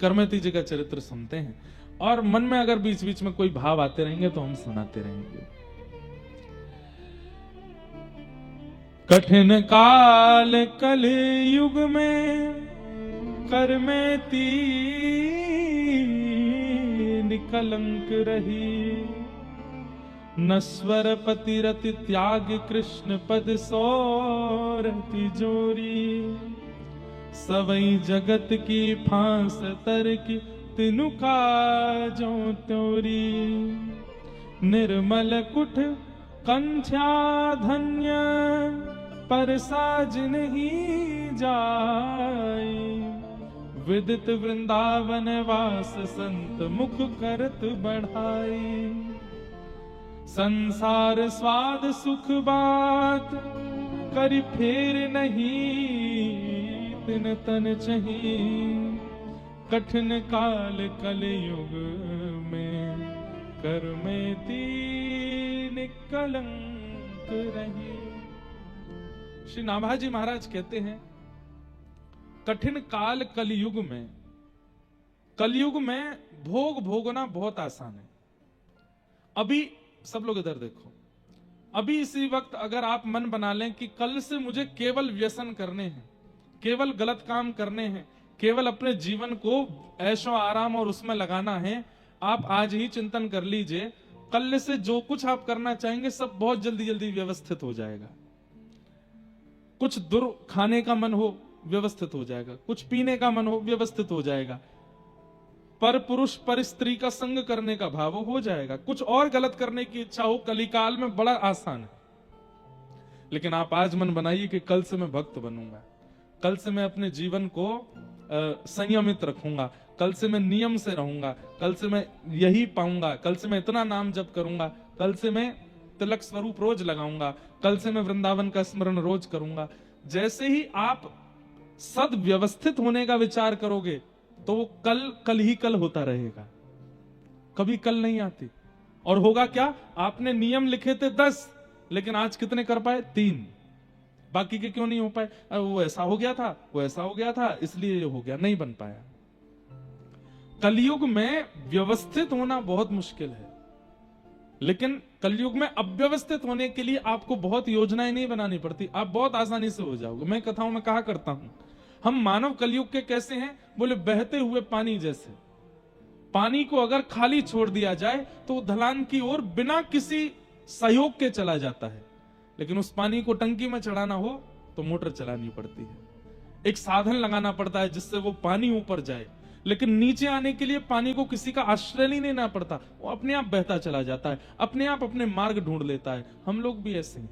करमती जी का चरित्र सुनते हैं और मन में अगर बीच बीच में कोई भाव आते रहेंगे तो हम सुनाते रहेंगे। कठिन काल कल युग में करमती निकलंक रही, नश्वर पतिरति त्याग कृष्ण पद सोरति जोरी, सवई जगत की फांस तर की तिनु काजो त्योरी, निर्मल कुठ कंठ्या धन्य पर साज नहीं जाई, विदित वृंदावन वास संत मुख करत बढ़ाई, संसार स्वाद सुख बात करी फेर नहीं तिन तन चही, कठिन काल कलयुग में करमती निकलंक रही। श्री नाभाजी महाराज कहते हैं कठिन काल कलयुग में भोग भोगना बहुत आसान है। अभी सब लोग इधर देखो, अभी इसी वक्त अगर आप मन बना लें कि कल से मुझे केवल व्यसन करने हैं, केवल गलत काम करने हैं, केवल अपने जीवन को ऐशो आराम और उसमें लगाना है, आप आज ही चिंतन कर लीजिए, कल से जो कुछ आप करना चाहेंगे सब बहुत जल्दी जल्दी व्यवस्थित हो जाएगा। कुछ दुर खाने का मन हो व्यवस्थित हो जाएगा, कुछ पीने का मन हो व्यवस्थित हो जाएगा, पर पुरुष पर स्त्री का संग करने का भाव हो जाएगा, कुछ और गलत करने की इच्छा हो कलिकाल में बड़ा आसान है। लेकिन आप आज मन बनाइए कि कल से मैं भक्त बनूंगा, कल से मैं अपने जीवन को संयमित रखूंगा, कल से मैं नियम से रहूंगा, कल से मैं यही पाऊंगा, कल से मैं इतना नाम जप करूंगा, कल से मैं तिलक स्वरूप रोज लगाऊंगा, कल से मैं वृंदावन का स्मरण रोज करूंगा। जैसे ही आप सद व्यवस्थित होने का विचार करोगे तो वो कल ही कल होता रहेगा, कभी कल नहीं आती। और होगा क्या, आपने नियम लिखे थे 10 लेकिन आज कितने कर पाए 3, बाकी के क्यों नहीं हो पाए? वो ऐसा हो गया था, वो ऐसा हो गया था, इसलिए ये हो गया, नहीं बन पाया। कलयुग में व्यवस्थित होना बहुत मुश्किल है, लेकिन कलयुग में अव्यवस्थित होने के लिए आपको बहुत योजनाएं नहीं बनानी पड़ती, आप बहुत आसानी से हो जाओगे। मैं कथाओं में कहा करता हूं, हम मानव कलयुग के कैसे हैं? बोले बहते हुए पानी जैसे। पानी को अगर खाली छोड़ दिया जाए तो ढलान की ओर बिना किसी सहयोग के चला जाता है, लेकिन उस पानी को टंकी में चढ़ाना हो तो मोटर चलानी पड़ती है, एक साधन लगाना पड़ता है जिससे वो पानी ऊपर जाए। लेकिन नीचे आने के लिए पानी को किसी का आश्रय नहीं लेना पड़ता, वो अपने आप बहता चला जाता है, अपने आप अपने मार्ग ढूंढ लेता है। हम लोग भी ऐसे हैं।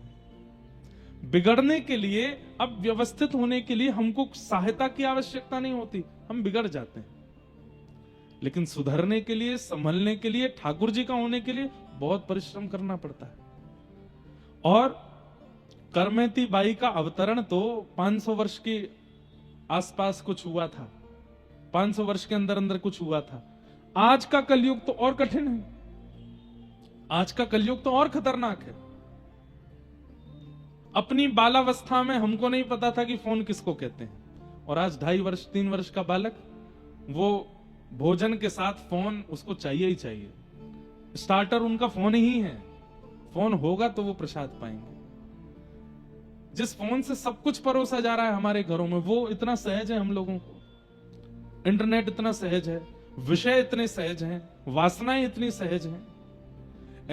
बिगड़ने के लिए, अब व्यवस्थित होने के लिए हमको सहायता की आवश्यकता नहीं होती, हम बिगड़ जाते हैं। लेकिन सुधरने के लिए, संभलने के लिए, ठाकुर जी का होने के लिए बहुत परिश्रम करना पड़ता है। और करमती बाई का अवतरण तो 500 वर्ष के आसपास कुछ हुआ था, 500 वर्ष के अंदर अंदर कुछ हुआ था। आज का कलयुग तो और कठिन है, आज का कलयुग तो और खतरनाक है। अपनी बालावस्था में हमको नहीं पता था कि फोन किसको कहते हैं, और आज 2.5 वर्ष 3 वर्ष का बालक, वो भोजन के साथ फोन उसको चाहिए ही चाहिए। स्टार्टर उनका फोन ही है, फोन होगा तो वो प्रसाद पाएंगे। जिस फोन से सब कुछ परोसा जा रहा है हमारे घरों में, वो इतना सहज है हम लोगों को। इंटरनेट इतना सहज है, विषय इतने सहज हैं, वासनाएं इतनी सहज हैं।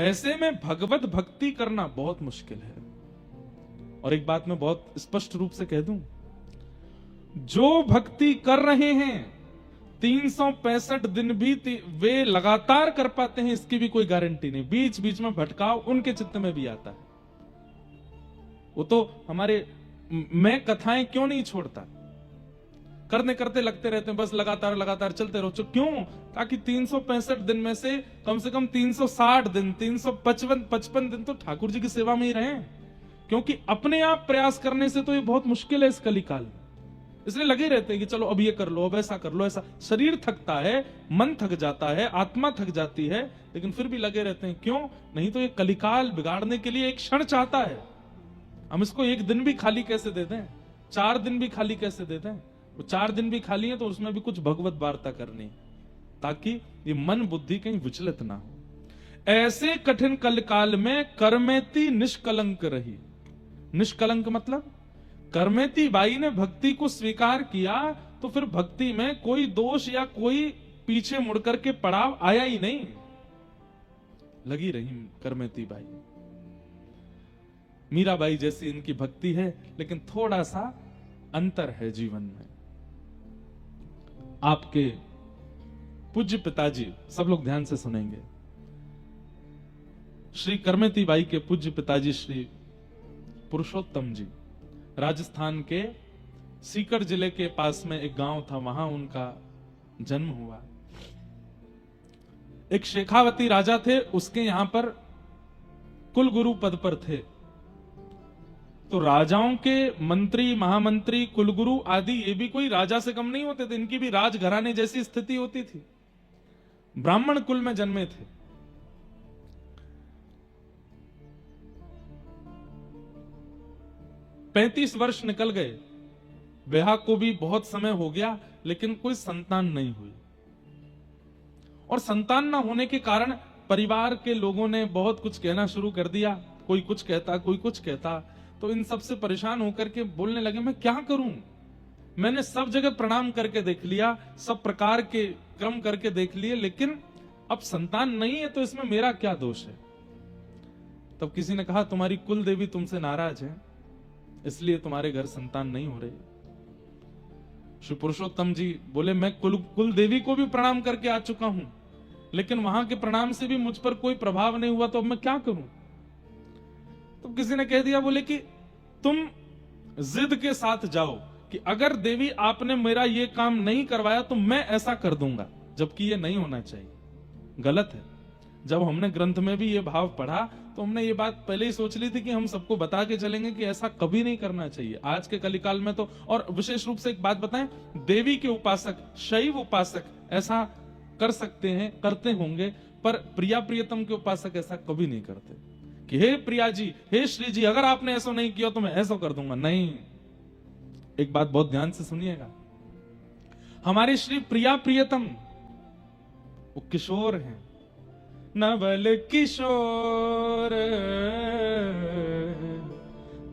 ऐसे में भगवत भक्ति करना बहुत मुश्किल है। और एक बात मैं बहुत स्पष्ट रूप से कह दूं, जो भक्ति कर रहे हैं 365 दिन भी वे लगातार कर पाते हैं, इसकी भी कोई गारंटी नहीं। बीच बीच में भटकाव उनके चित्त में भी आता है। वो तो हमारे, मैं कथाएं क्यों नहीं छोड़ता, करते करते लगते रहते हैं, बस लगातार लगातार चलते रहो। क्यों? ताकि 365 दिन में से कम 360 दिन, 355 दिन तो ठाकुर जी की सेवा में ही रहें। क्योंकि अपने आप प्रयास करने से तो ये बहुत मुश्किल है इस कलिकाल में। इसलिए लगे रहते हैं कि चलो अब ये कर लो, अब ऐसा कर लो, ऐसा। शरीर थकता है, मन थक जाता है, आत्मा थक जाती है, लेकिन फिर भी लगे रहते हैं। क्यों? नहीं तो ये कलिकाल बिगाड़ने के लिए एक क्षण चाहता है। हम इसको एक दिन भी खाली कैसे दे दें, 4 दिन भी खाली कैसे दे दें, वो 4 दिन भी खाली है तो उसमें भी कुछ भगवत वार्ता करनी, ताकि ये मन बुद्धि कहीं विचलित ना हो। ऐसे कठिन कलकाल में कर्मेती निष्कलंक रही। निष्कलंक मतलब कर्मेती बाई ने भक्ति को स्वीकार किया तो फिर भक्ति में कोई दोष या कोई पीछे मुड़कर के पड़ाव आया ही नहीं, लगी रही कर्मेती बाई। मीराबाई जैसी इनकी भक्ति है, लेकिन थोड़ा सा अंतर है जीवन में। आपके पूज्य पिताजी, सब लोग ध्यान से सुनेंगे, श्री कर्मेती बाई के पूज्य पिताजी श्री पुरुषोत्तम जी राजस्थान के सीकर जिले के पास में एक गांव था, वहां उनका जन्म हुआ। एक शेखावती राजा थे, उसके यहां पर कुलगुरु पद पर थे। तो राजाओं के मंत्री, महामंत्री, कुलगुरु आदि ये भी कोई राजा से कम नहीं होते थे, इनकी भी राजघराने जैसी स्थिति होती थी। ब्राह्मण कुल में जन्मे थे। पैंतीस वर्ष निकल गए, ब्याह को भी बहुत समय हो गया, लेकिन कोई संतान नहीं हुई। और संतान ना होने के कारण परिवार के लोगों ने बहुत कुछ कहना शुरू कर दिया, कोई कुछ कहता, कोई कुछ कहता। तो इन सब से परेशान होकर के बोलने लगे, मैं क्या करूं? मैंने सब जगह प्रणाम करके देख लिया, सब प्रकार के क्रम करके देख लिए, लेकिन अब संतान नहीं है, तो इसमें मेरा क्या दोष है? तब किसी ने कहा, तुम्हारी कुल देवी तुमसे नाराज है, इसलिए तुम्हारे घर संतान नहीं हो रही। श्री पुरुषोत्तम जी बोले, मैं कुल देवी को भी प्रणाम करके आ चुका हूं, लेकिन वहां के प्रणाम से भी मुझ पर कोई प्रभाव नहीं हुआ, तो अब मैं क्या करूं? तो किसी ने कह दिया, बोले कि तुम जिद के साथ जाओ कि अगर देवी आपने मेरा ये काम नहीं करवाया तो मैं ऐसा कर दूंगा, जबकि ये नहीं होना चाहिए, गलत है। जब हमने ग्रंथ में भी ये भाव पढ़ा तो हमने ये बात पहले ही सोच ली थी कि हम सबको बता के चलेंगे कि ऐसा कभी नहीं करना चाहिए। आज के कलिकाल में तो, और विशेष रूप से एक बात बताएं, देवी के उपासक, शैव उपासक ऐसा कर सकते हैं, करते होंगे, पर प्रिया प्रियतम के उपासक ऐसा कभी नहीं करते कि हे प्रिया जी, हे श्री जी, अगर आपने ऐसा नहीं किया तो मैं ऐसा कर दूंगा। नहीं, एक बात बहुत ध्यान से सुनिएगा, हमारे श्री प्रिया प्रियतम वो किशोर हैं, नवल किशोर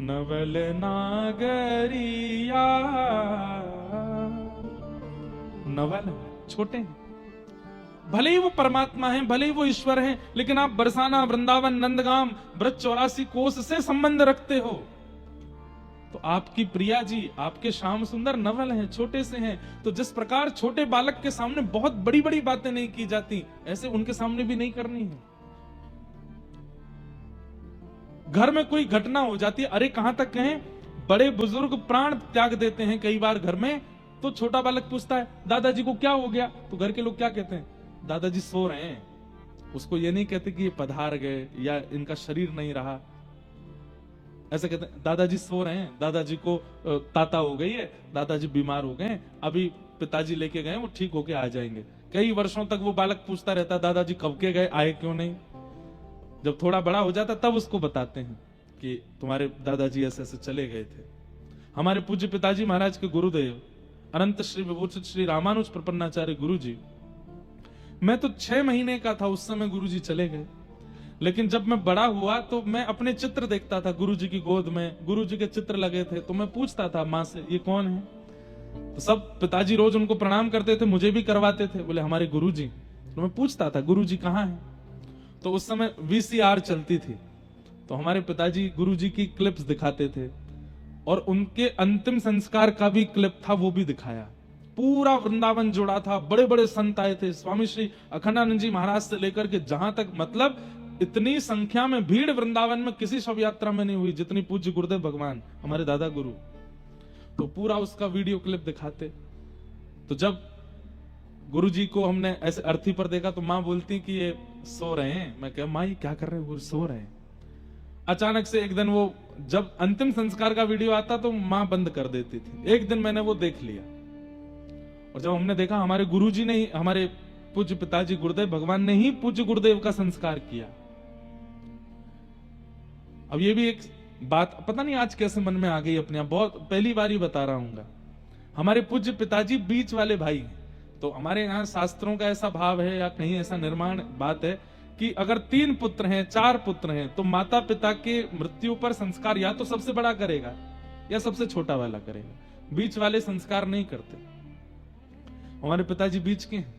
नवल नागरिया, नवल छोटे हैं, भले ही वो परमात्मा हैं, भले ही वो ईश्वर हैं, लेकिन आप बरसाना, वृंदावन, नंदगाम, ब्रज 84 कोस से संबंध रखते हो। तो आपकी प्रिया जी, आपके श्याम सुंदर नवल हैं, छोटे से हैं। तो जिस प्रकार छोटे बालक के सामने बहुत बड़ी बड़ी बातें नहीं की जाती, ऐसे उनके सामने भी नहीं करनी है। घर में कोई घटना हो जाती है, अरे कहां तक कहें, बड़े बुजुर्ग प्राण त्याग देते हैं कई बार घर में, तो छोटा बालक पूछता है, दादाजी को क्या हो गया? तो घर के लोग क्या कहते हैं? दादाजी सो रहे हैं। उसको ये नहीं कहते कि ये पधार गए या इनका शरीर नहीं रहा, ऐसे कहते हैं दादाजी सो रहे हैं, दादाजी को ताता हो गई है, दादाजी बीमार हो गए, अभी पिताजी लेके गए, वो ठीक होके आ जाएंगे। कई वर्षों तक वो बालक पूछता रहता, दादाजी कब के गए, आए क्यों नहीं? जब थोड़ा बड़ा हो जाता तब उसको बताते हैं कि तुम्हारे दादाजी ऐसे ऐसे चले गए थे। हमारे पूज्य पिताजी महाराज के गुरुदेव अनंत श्री विभूषित श्री रामानुज प्रपन्नाचार्य गुरु जी, मैं तो 6 महीने का था उस समय गुरु जी चले गए, लेकिन जब मैं बड़ा हुआ तो मैं अपने चित्र देखता था गुरुजी की गोद में, गुरुजी के चित्र लगे थे, तो मैं पूछता था माँ से, ये कौन है? तो सब पिताजी रोज उनको प्रणाम करते थे, मुझे भी करवाते थे, बोले हमारे गुरुजी। तो मैं पूछता था गुरुजी कहाँ है? तो उस समय VCR चलती थी, तो हमारे पिताजी गुरुजी की क्लिप्स दिखाते थे, और उनके अंतिम संस्कार का भी क्लिप था, वो भी दिखाया। पूरा वृंदावन जुड़ा था, बड़े बड़े संत आए थे, स्वामी श्री अखंडानंद जी महाराज से लेकर के जहां तक, मतलब इतनी संख्या में भीड़ वृंदावन में किसी शव यात्रा में नहीं हुई जितनी पूज्य गुरुदेव भगवान हमारे दादा गुरु। तो पूरा उसका वीडियो क्लिप दिखाते। तो जब गुरुजी को हमने ऐसे अर्थी पर देखा तो माँ बोलती कि ये सो रहे हैं। मैं कहा माँ ये क्या कर रहे हैं? वो सो रहे हैं। अचानक से एक दिन वो जब अंतिम संस्कार का वीडियो आता तो माँ बंद कर देती थी। एक दिन मैंने वो देख लिया, और जब हमने देखा हमारे गुरुजी ने ही, हमारे पूज्य पिताजी गुरुदेव भगवान ने ही पूज्य गुरुदेव का संस्कार किया। अब ये भी एक बात पता नहीं आज कैसे मन में आ गई अपने आप, बहुत पहली बार ही बता रहा हूं। हमारे पूज्य पिताजी बीच वाले भाई हैं। तो हमारे यहाँ शास्त्रों का ऐसा भाव है या कहीं ऐसा निर्माण बात है कि अगर 3 पुत्र हैं 4 पुत्र हैं तो माता पिता के मृत्यु पर संस्कार या तो सबसे बड़ा करेगा या सबसे छोटा वाला करेगा, बीच वाले संस्कार नहीं करते। हमारे पिताजी बीच के हैं,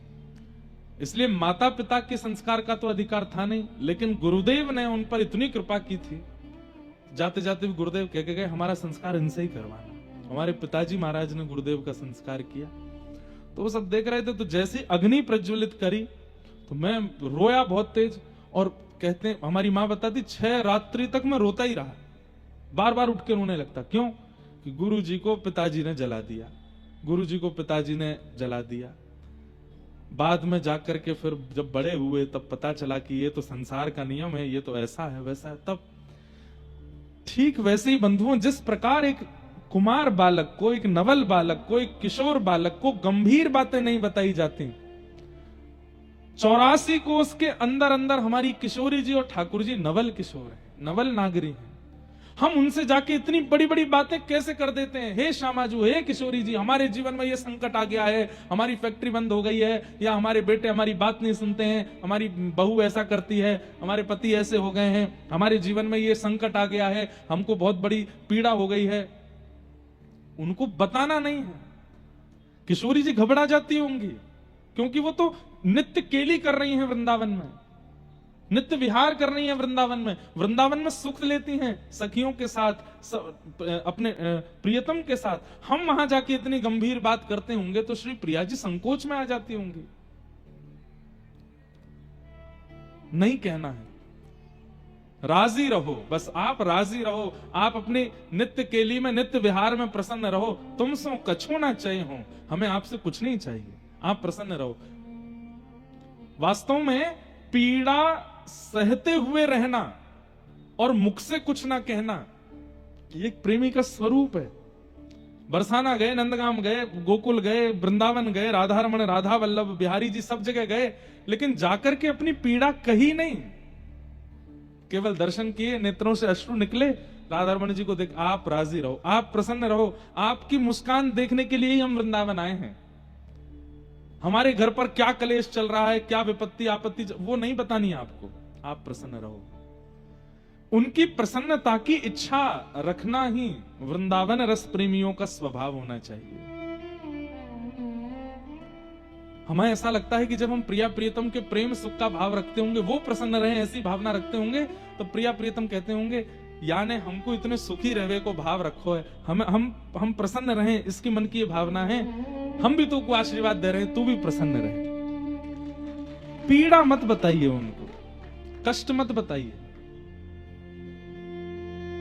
इसलिए माता पिता के संस्कार का तो अधिकार था नहीं, लेकिन गुरुदेव ने उन पर इतनी कृपा की थी, जाते जाते भी गुरुदेव कह के गए हमारा संस्कार इनसे ही करवाना। हमारे पिताजी महाराज ने गुरुदेव का संस्कार किया, तो वो सब देख रहे थे। तो जैसे अग्नि प्रज्वलित करी तो मैं रोया बहुत तेज, और कहते हैं हमारी माँ बताती 6 रात्रि तक मैं रोता ही रहा, बार बार उठ के रोने लगता। क्यों? कि गुरु जी को पिताजी ने जला दिया, गुरु जी को पिताजी ने जला दिया। बाद में जाकर के फिर जब बड़े हुए तब पता चला कि ये तो संसार का नियम है, ये तो ऐसा है वैसा है। तब ठीक वैसे ही बंधुओं, जिस प्रकार एक कुमार बालक को, एक नवल बालक को, एक किशोर बालक को गंभीर बातें नहीं बताई जाती, 84 को उसके अंदर अंदर हमारी किशोरी जी और ठाकुर जी नवल किशोर है, नवल नागरी है। हम उनसे जाके इतनी बड़ी बड़ी बातें कैसे कर देते हैं? हे श्यामाजू, हे किशोरी जी, हमारे जीवन में ये संकट आ गया है, हमारी फैक्ट्री बंद हो गई है, या हमारे बेटे हमारी बात नहीं सुनते हैं, हमारी बहू ऐसा करती है, हमारे पति ऐसे हो गए हैं, हमारे जीवन में ये संकट आ गया है, हमको बहुत बड़ी पीड़ा हो गई है। उनको बताना नहीं है। किशोरी जी घबरा जाती होंगी, क्योंकि वो तो नित्य केली कर रही हैं वृंदावन में, नित्य विहार कर रही हैं वृंदावन में, वृंदावन में सुख लेती हैं सखियों के साथ, अपने प्रियतम के साथ। हम वहां जाके इतनी गंभीर बात करते होंगे तो श्री प्रिया जी संकोच में आ जाती होंगी। नहीं कहना है, राजी रहो, बस आप राजी रहो, आप अपनी नित्य केली में, नित्य विहार में प्रसन्न रहो। तुम सो कछो ना चाहिए हो, हमें आपसे कुछ नहीं चाहिए, आप प्रसन्न रहो। वास्तव में पीड़ा सहते हुए रहना और मुख से कुछ ना कहना, ये एक प्रेमी का स्वरूप है। बरसाना गए, नंदगाम गए, गोकुल गए, वृंदावन गए, राधा रमन, राधा वल्लभ, बिहारी जी सब जगह गए, लेकिन जाकर के अपनी पीड़ा कही नहीं, केवल दर्शन किए, नेत्रों से अश्रु निकले, राधा रमन जी को देख आप राजी रहो, आप प्रसन्न रहो, आपकी मुस्कान देखने के लिए ही हम वृंदावन आए हैं। हमारे घर पर क्या कलेश चल रहा है, क्या विपत्ति आपत्ति, वो नहीं बतानी आपको, आप प्रसन्न रहो। उनकी प्रसन्नता की इच्छा रखना ही वृंदावन रस प्रेमियों का स्वभाव होना चाहिए। हमें ऐसा लगता है कि जब हम प्रिया प्रियतम के प्रेम सुख का भाव रखते होंगे, वो प्रसन्न रहे ऐसी भावना रखते होंगे, तो प्रिया प्रियतम कहते होंगे याने हमको इतने सुखी रहने को भाव रखो है, हम प्रसन्न रहें, इसकी मन की ये भावना है, हम भी तुमको आशीर्वाद दे रहे हैं, तू भी प्रसन्न रहे। पीड़ा मत बताइए उनको, कष्ट मत बताइए।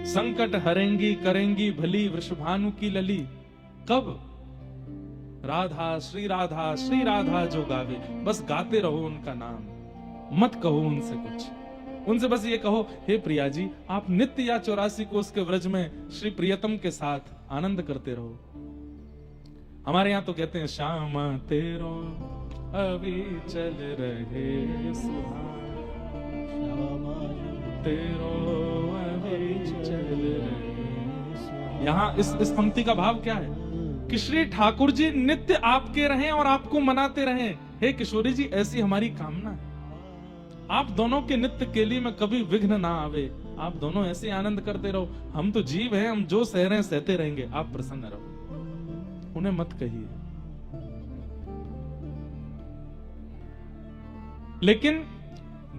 संकट हरेंगी करेंगी भली वृषभानु की लली, कब? राधा श्री राधा जो गावे, बस गाते रहो उनका नाम, मत कहो उनसे कुछ। उनसे बस ये कहो, हे प्रिया जी, आप नित्य या 84 को उसके व्रज में श्री प्रियतम के साथ आनंद करते रहो। हमारे यहाँ तो कहते हैं श्यामा तेरो अभी चल रहे सुहाना, श्यामा तेरो अभी चल रहे। यहाँ इस पंक्ति का भाव क्या है कि श्री ठाकुर जी नित्य आपके रहें और आपको मनाते रहें। हे किशोरी जी, ऐसी हमारी कामना है, आप दोनों के नित्य केली में कभी विघ्न ना आवे, आप दोनों ऐसे आनंद करते रहो। हम तो जीव हैं, हम जो सह रहे हैं सहते रहेंगे, आप प्रसन्न रहो, उन्हें मत कहिए। लेकिन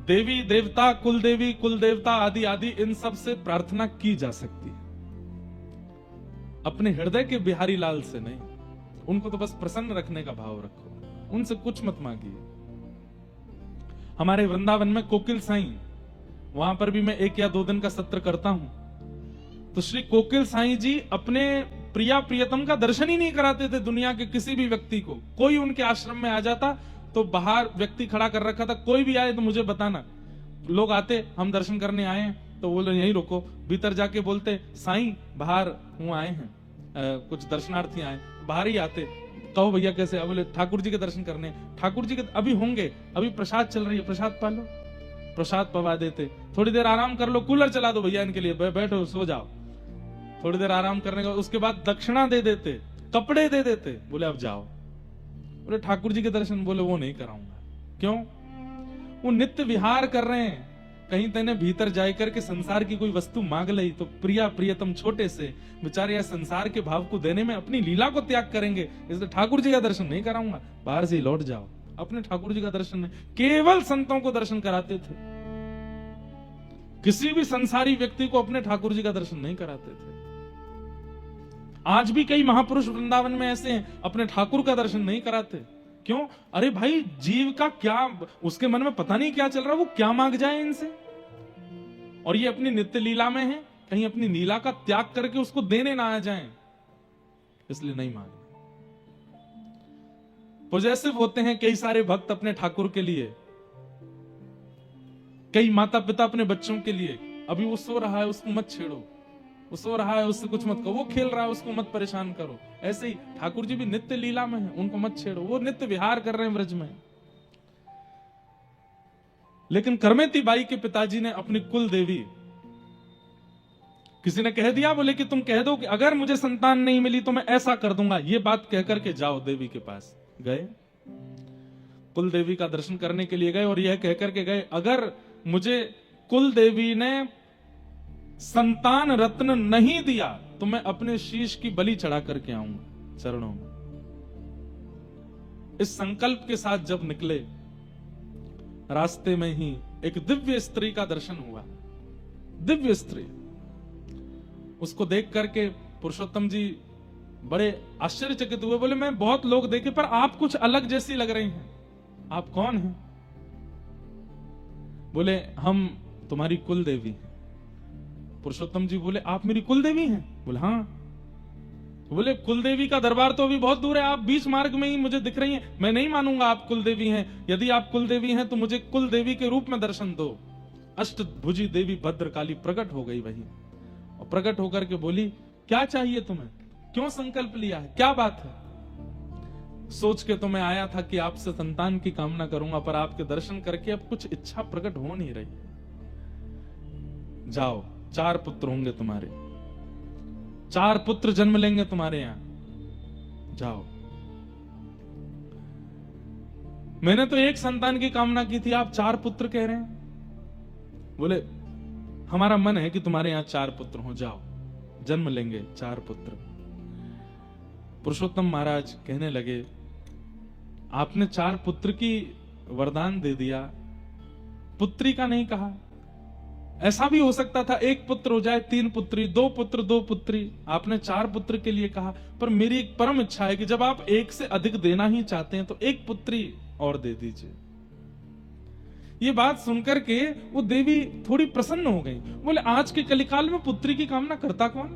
देवी देवता, कुल देवी कुल देवता आदि आदि, इन सब से प्रार्थना की जा सकती है, अपने हृदय के बिहारी लाल से नहीं। उनको तो बस प्रसन्न रखने का भाव रखो, उनसे कुछ मत मांगिए। हमारे वृंदावन में कोकिल साईं, वहां पर भी मैं 1 या 2 दिन का सत्र करता हूं, तो श्री कोकिल साईं जी अपने प्रिया प्रियतम का दर्शन ही नहीं कराते थे दुनिया के किसी भी व्यक्ति को। कोई उनके आश्रम में आ जाता तो बाहर व्यक्ति खड़ा कर रखा था, कोई भी आए तो मुझे बताना। लोग आते, हम दर्शन करने आए हैं, तो बोले यहीं रुको, भीतर जाके बोलते साईं बाहर हूं आए हैं, कुछ दर्शनार्थी आए, बाहर ही आते, कहो भैया कैसे? बोले ठाकुर जी के दर्शन करने। ठाकुर जी के अभी होंगे, अभी प्रसाद चल रही है, प्रसाद पा लो, प्रसाद पवा देते। थोड़ी देर आराम कर लो, कूलर चला दो भैया इनके लिए, बैठो सो जाओ, थोड़ी देर आराम करने का, उसके बाद दक्षिणा दे देते। कपड़े दे देते, बोले अब जाओ। बोले ठाकुर जी के दर्शन, बोले वो नहीं कराऊंगा। क्यों? वो नित्य विहार कर रहे हैं, कहीं तेने भीतर जाए करके संसार की कोई वस्तु मांग ली तो प्रिया प्रियतम छोटे से बेचारे या संसार के भाव को देने में अपनी लीला को त्याग करेंगे, इसलिए ठाकुर जी का दर्शन नहीं कराऊंगा, बाहर से ही लौट जाओ। अपने ठाकुर जी का दर्शन नहीं, केवल संतों को दर्शन कराते थे, किसी भी संसारी व्यक्ति को अपने ठाकुर जी का दर्शन नहीं कराते थे। आज भी कई महापुरुष वृंदावन में ऐसे हैं, अपने ठाकुर का दर्शन नहीं कराते। क्यों? अरे भाई, जीव का क्या, उसके मन में पता नहीं क्या चल रहा है, वो क्या मांग जाए इनसे, और ये अपनी नित्य लीला में है, कहीं अपनी लीला का त्याग करके उसको देने ना आ जाएं, इसलिए नहीं मांगे। पॉजेसिव होते हैं कई सारे भक्त अपने ठाकुर के लिए, कई माता पिता अपने बच्चों के लिए। अभी वो सो रहा है, उसको मत छेड़ो, वो सो रहा है, उससे कुछ मत करो, वो खेल रहा है, उसको मत परेशान करो। ऐसे ही ठाकुर जी भी नित्य लीला में हैं, उनको मत छेड़ो, वो नित्य विहार कर रहे हैं ब्रज में। लेकिन करमेती बाई के पिताजी ने अपनी कुल देवी, किसी ने कह दिया, बोले कि तुम कह दो कि अगर मुझे संतान नहीं मिली तो मैं ऐसा कर दूंगा, ये बात कहकर के जाओ देवी के पास। गए, कुल देवी का दर्शन करने के लिए गए और यह कहकर के गए, अगर मुझे कुल देवी ने संतान रत्न नहीं दिया तो मैं अपने शीश की बलि चढ़ा करके आऊंगा चरणों में। इस संकल्प के साथ जब निकले, रास्ते में ही एक दिव्य स्त्री का दर्शन हुआ। दिव्य स्त्री, उसको देख करके पुरुषोत्तम जी बड़े आश्चर्यचकित हुए, बोले मैं बहुत लोग देखे पर आप कुछ अलग जैसी लग रही हैं, आप कौन हैं? बोले हम तुम्हारी कुल देवी हैं। पुरुषोत्तम जी बोले आप मेरी कुल देवी हैं? बोले हाँ। बोले कुल देवी का दरबार तो अभी बहुत दूर है, आप बीच मार्ग में ही मुझे दिख रही हैं, मैं नहीं मानूंगा आप कुल देवी हैं। यदि आप कुल देवी हैं तो मुझे कुल देवी के रूप में दर्शन दो। अष्टभुजी देवी भद्रकाली प्रकट हो गई वहीं, और प्रकट होकर के बोली क्या चाहिए तुम्हें, क्यों संकल्प लिया है, क्या बात है? सोच के तो मैं आया था कि आपसे संतान की कामना करूंगा, पर आपके दर्शन करके अब कुछ इच्छा प्रकट हो नहीं रही। जाओ, 4 पुत्र होंगे तुम्हारे, 4 पुत्र जन्म लेंगे तुम्हारे यहां, जाओ। मैंने तो एक संतान की कामना की थी, आप 4 पुत्र कह रहे हैं। बोले हमारा मन है कि तुम्हारे यहां 4 पुत्र हो, जाओ, जन्म लेंगे 4 पुत्र। पुरुषोत्तम महाराज कहने लगे आपने 4 पुत्र की वरदान दे दिया, पुत्री का नहीं कहा। ऐसा भी हो सकता था 1 पुत्र हो जाए, 3 पुत्री, 2 पुत्र 2 पुत्री, आपने 4 पुत्र के लिए कहा। पर मेरी एक परम इच्छा है कि जब आप 1 से अधिक देना ही चाहते हैं तो 1 पुत्री और दे दीजिए। ये बात सुनकर के वो देवी थोड़ी प्रसन्न हो गई। बोले आज के कलिकाल में पुत्री की कामना करता कौन,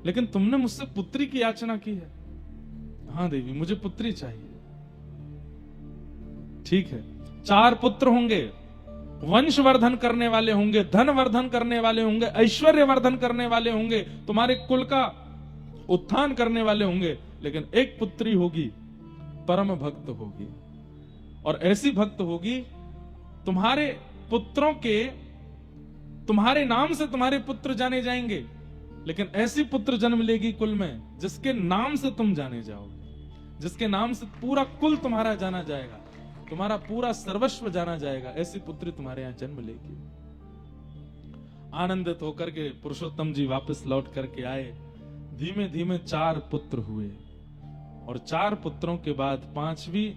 लेकिन तुमने मुझसे पुत्री की याचना की है। हाँ देवी, मुझे पुत्री चाहिए। ठीक है, 4 पुत्र होंगे, वंशवर्धन करने वाले होंगे, धन वर्धन करने वाले होंगे, ऐश्वर्य वर्धन करने वाले होंगे, तुम्हारे कुल का उत्थान करने वाले होंगे, लेकिन 1 पुत्री होगी, परम भक्त होगी, और ऐसी भक्त होगी तुम्हारे पुत्रों के, तुम्हारे नाम से तुम्हारे पुत्र जाने जाएंगे, लेकिन ऐसी पुत्र जन्म लेगी कुल में जिसके नाम से तुम जाने जाओगे, जिसके नाम से पूरा कुल तुम्हारा जाना जाएगा, तुम्हारा पूरा सर्वस्व जाना जाएगा। ऐसी पुत्री तुम्हारे यहां जन्म लेगी। आनंदित होकर के पुरुषोत्तम जी वापस लौट करके आए। धीमे धीमे 4 पुत्र हुए, और 4 पुत्रों के बाद 5वीं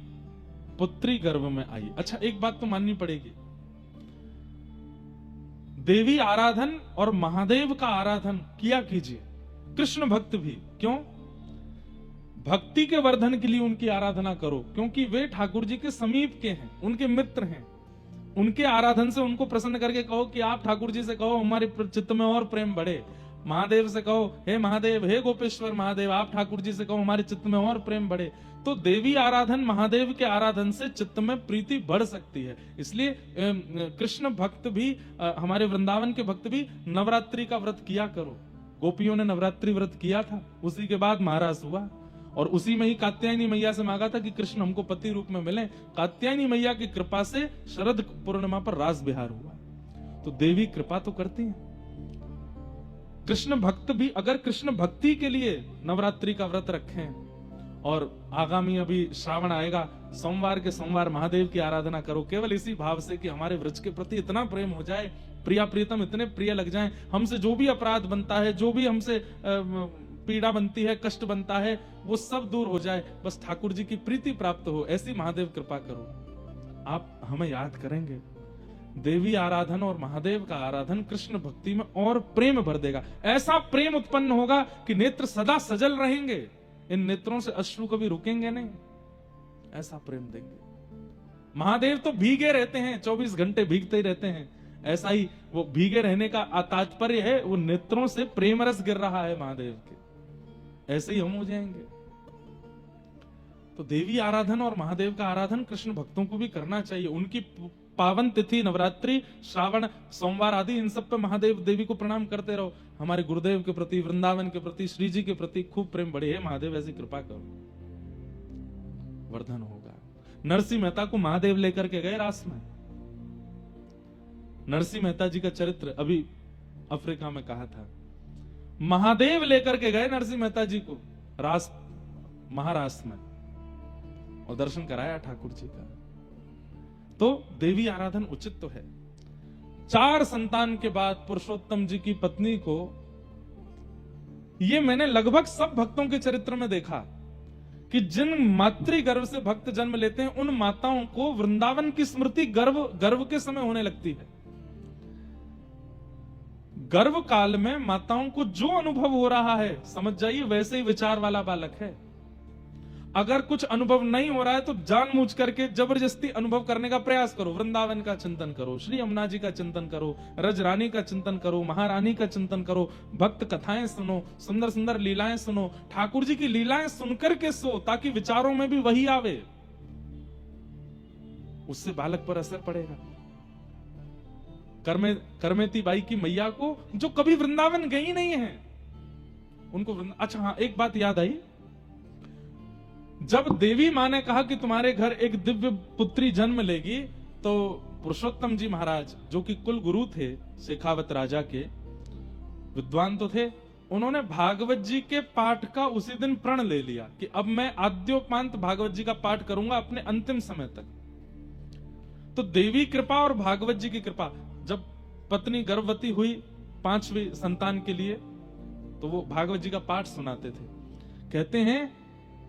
पुत्री गर्भ में आई। अच्छा, एक बात तो माननी पड़ेगी, देवी आराधन और महादेव का आराधन किया कीजिए, कृष्ण भक्त भी। क्यों? भक्ति के वर्धन के लिए उनकी आराधना करो, क्योंकि वे ठाकुर जी के समीप के हैं, उनके मित्र हैं। उनके आराधन से उनको प्रसन्न करके कहो कि आप ठाकुर जी से कहो हमारे चित्त में और प्रेम बढ़े। महादेव से कहो हे महादेव, हे गोपेश्वर महादेव, आप ठाकुर जी से कहो हमारे चित्त में और प्रेम बढ़े। तो देवी आराधन, महादेव के आराधन से चित्त में प्रीति बढ़ सकती है। इसलिए कृष्ण भक्त भी, हमारे वृंदावन के भक्त भी नवरात्रि का व्रत किया करो। गोपियों ने नवरात्रि व्रत किया था, उसी के बाद महाराज हुआ, और उसी में ही कात्यायनी मैया से मांगा था कि कृष्ण हमको पति रूप में मिले। कात्यायनी मैया की कृपा से शरद पूर्णिमा पर रास बिहार हुआ। तो देवी कृपा तो करती हैं। कृष्ण भक्त भी अगर कृष्ण भक्ति के लिए नवरात्रि का व्रत रखें, और आगामी अभी श्रावण आएगा, सोमवार के सोमवार महादेव की आराधना करो, केवल इसी भाव से कि हमारे व्रज के प्रति इतना प्रेम हो जाए, प्रिया प्रीतम इतने प्रिय लग जाएं, हमसे जो भी अपराध बनता है, जो भी हमसे पीड़ा बनती है, कष्ट बनता है, वो सब दूर हो जाए, बस ठाकुर जी की प्रीति प्राप्त हो, ऐसी महादेव कृपा करो। आप हमें याद करेंगे, देवी आराधन और महादेव का आराधन कृष्ण भक्ति में और प्रेम भर देगा। ऐसा प्रेम उत्पन्न होगा कि नेत्र सदा सजल रहेंगे, इन नेत्रों से अश्रु कभी रुकेंगे नहीं, ऐसा प्रेम देंगे। महादेव तो भीगे रहते हैं, 24 घंटे भीगते ही रहते हैं, ऐसा ही वो भीगे रहने का तात्पर्य है वो नेत्रों से प्रेम रस गिर रहा है महादेव के, ऐसे ही हम हो जाएंगे। तो देवी आराधन और महादेव का आराधन कृष्ण भक्तों को भी करना चाहिए। उनकी पावन तिथि नवरात्रि, श्रावण, सोमवार आदि, इन सब पे महादेव देवी को प्रणाम करते रहो। हमारे गुरुदेव के प्रति, वृंदावन के प्रति, श्री जी के प्रति खूब प्रेम बढ़े। है महादेव ऐसी कृपा करो, वर्धन होगा। नरसिंह मेहता को महादेव लेकर के गए रास में। नरसिंह मेहता जी का चरित्र अभी अफ्रीका में कहा था, महादेव लेकर के गए नरसिंह मेहता जी को रास, महारास में, और दर्शन कराया ठाकुर जी का। तो देवी आराधन उचित तो है। 4 संतान के बाद पुरुषोत्तम जी की पत्नी को, ये मैंने लगभग सब भक्तों के चरित्र में देखा कि जिन मातृ गर्भ से भक्त जन्म लेते हैं, उन माताओं को वृंदावन की स्मृति गर्भ के समय होने लगती है। गर्भ काल में माताओं को जो अनुभव हो रहा है, समझ जाइए वैसे ही विचार वाला बालक है। अगर कुछ अनुभव नहीं हो रहा है तो जानबूझ करके जबरदस्ती अनुभव करने का प्रयास करो। वृंदावन का चिंतन करो, श्री यमुना जी का चिंतन करो, रजरानी का चिंतन करो, महारानी का चिंतन करो, भक्त कथाएं सुनो, सुंदर सुंदर लीलाएं सुनो, ठाकुर जी की लीलाएं सुनकर के सो, ताकि विचारों में भी वही आवे, उससे बालक पर असर पड़ेगा। करमेती बाई की मैया को, जो कभी वृंदावन गई नहीं है, उनको अच्छा हाँ, एक बात याद आई, जब देवी माँ ने कहा कि तुम्हारे घर एक दिव्य पुत्री जन्म लेगी, तो पुरुषोत्तम जी महाराज, जो कि कुल गुरु थे शेखावत राजा के, विद्वान तो थे, उन्होंने भागवत जी के पाठ का उसी दिन प्रण ले लिया कि अब मैं आद्योपांत भागवत जी का पाठ करूंगा अपने अंतिम समय तक। तो देवी कृपा और भागवत जी की कृपा, जब पत्नी गर्भवती हुई 5वीं संतान के लिए, तो वो भागवत जी का पाठ सुनाते थे। कहते हैं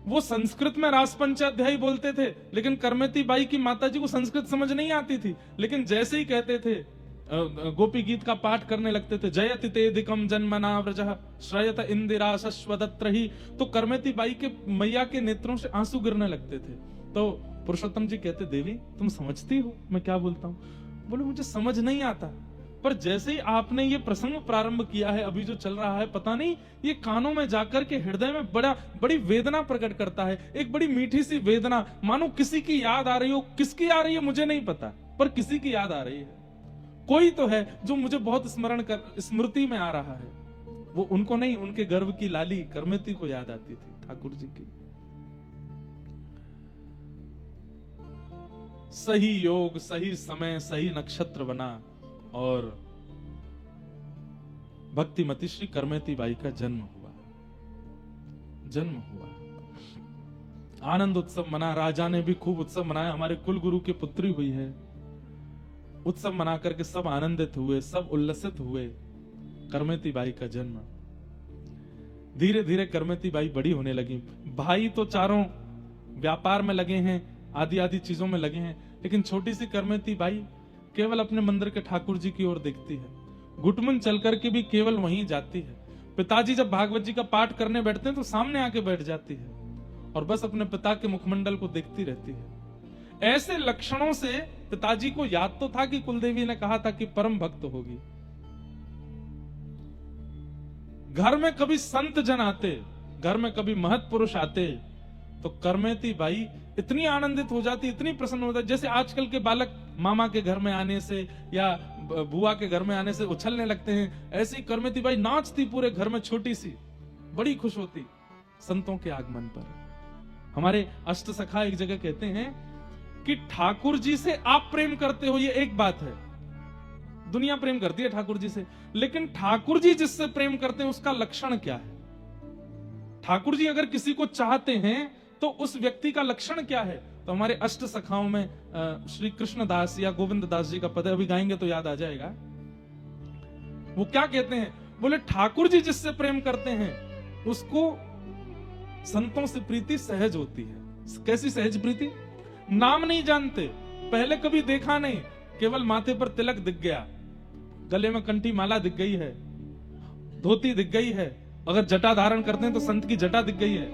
वो संस्कृत में रास पंचाध्यायी बोलते थे, लेकिन करमेती बाई की माता जी को संस्कृत समझ नहीं आती थी, लेकिन जैसे ही कहते थे, गोपी गीत का पाठ करने लगते थे, जयति तेदिकम जन्मना व्रजः श्रयत इंदिरा शश्वदत्रहि, तो करमेती बाई के मैया के नेत्रों से आंसू गिरने लगते थे। तो पुरुषोत्तम जी कहते, देवी तुम समझती हो मैं क्या बोलता हूँ? बोले मुझे समझ नहीं आता, पर जैसे ही आपने ये प्रसंग प्रारंभ किया है, अभी जो चल रहा है, पता नहीं ये कानों में जाकर के हृदय में बड़ी वेदना प्रकट करता है, एक बड़ी मीठी सी वेदना, मानो किसी की याद आ रही हो। किसकी आ रही है मुझे नहीं पता, पर किसी की याद आ रही है। कोई तो है जो मुझे बहुत स्मृति में आ रहा है। वो उनको नहीं, उनके गर्भ की लाली करमेती को याद आती थी, ठाकुर जी की। सही योग, सही समय, सही नक्षत्र बना और भक्तिमती श्री करमेती बाई का जन्म हुआ। आनंद उत्सव मना, राजा ने भी खूब उत्सव मनाया, हमारे कुल गुरु की पुत्री हुई है। उत्सव मना करके सब आनंदित हुए, सब उल्लसित हुए। करमेती बाई का जन्म, धीरे धीरे करमेती बाई बड़ी होने लगी। भाई तो चारों व्यापार में लगे हैं, आदि आदि चीजों में लगे हैं, लेकिन छोटी सी करमेती बाई केवल अपने मंदिर के ठाकुर जी की ओर देखती है, घुटमुन चल करके भी केवल वहीं जाती है। पिताजी जब भागवत जी का पाठ करने बैठते हैं तो सामने आके बैठ जाती है और बस अपने पिता के मुखमंडल को देखती रहती है। ऐसे लक्षणों से पिताजी को याद तो था कि कुलदेवी ने कहा था कि परम भक्त होगी। घर में कभी संत जन आते, घर में कभी महत पुरुष आते, तो करमेती बाई इतनी आनंदित हो जाती, इतनी प्रसन्न हो जाती, जैसे आजकल के बालक मामा के घर में आने से या बुआ के घर में आने से उछलने लगते हैं, ऐसे ही करमेती बाई नाचती पूरे घर में, छोटी सी, बड़ी खुश होती संतों के आगमन पर। हमारे अष्ट सखा एक जगह कहते हैं कि ठाकुर जी से आप प्रेम करते हो ये एक बात है, दुनिया प्रेम करती है ठाकुर जी से, लेकिन ठाकुर जी जिससे प्रेम करते हैं उसका लक्षण क्या है? ठाकुर जी अगर किसी को चाहते हैं तो उस व्यक्ति का लक्षण क्या है? तो हमारे अष्ट सखाओं में श्री कृष्ण दास या गोविंद दास जी का पद अभी गाएंगे तो याद आ जाएगा। वो क्या कहते हैं? बोले ठाकुर जी जिससे प्रेम करते हैं उसको संतों से प्रीति सहज होती है। कैसी सहज प्रीति? नाम नहीं जानते, पहले कभी देखा नहीं, केवल माथे पर तिलक दिख गया, गले में कंठी माला दिख गई है, धोती दिख गई है, अगर जटा धारण करते हैं तो संत की जटा दिख गई है,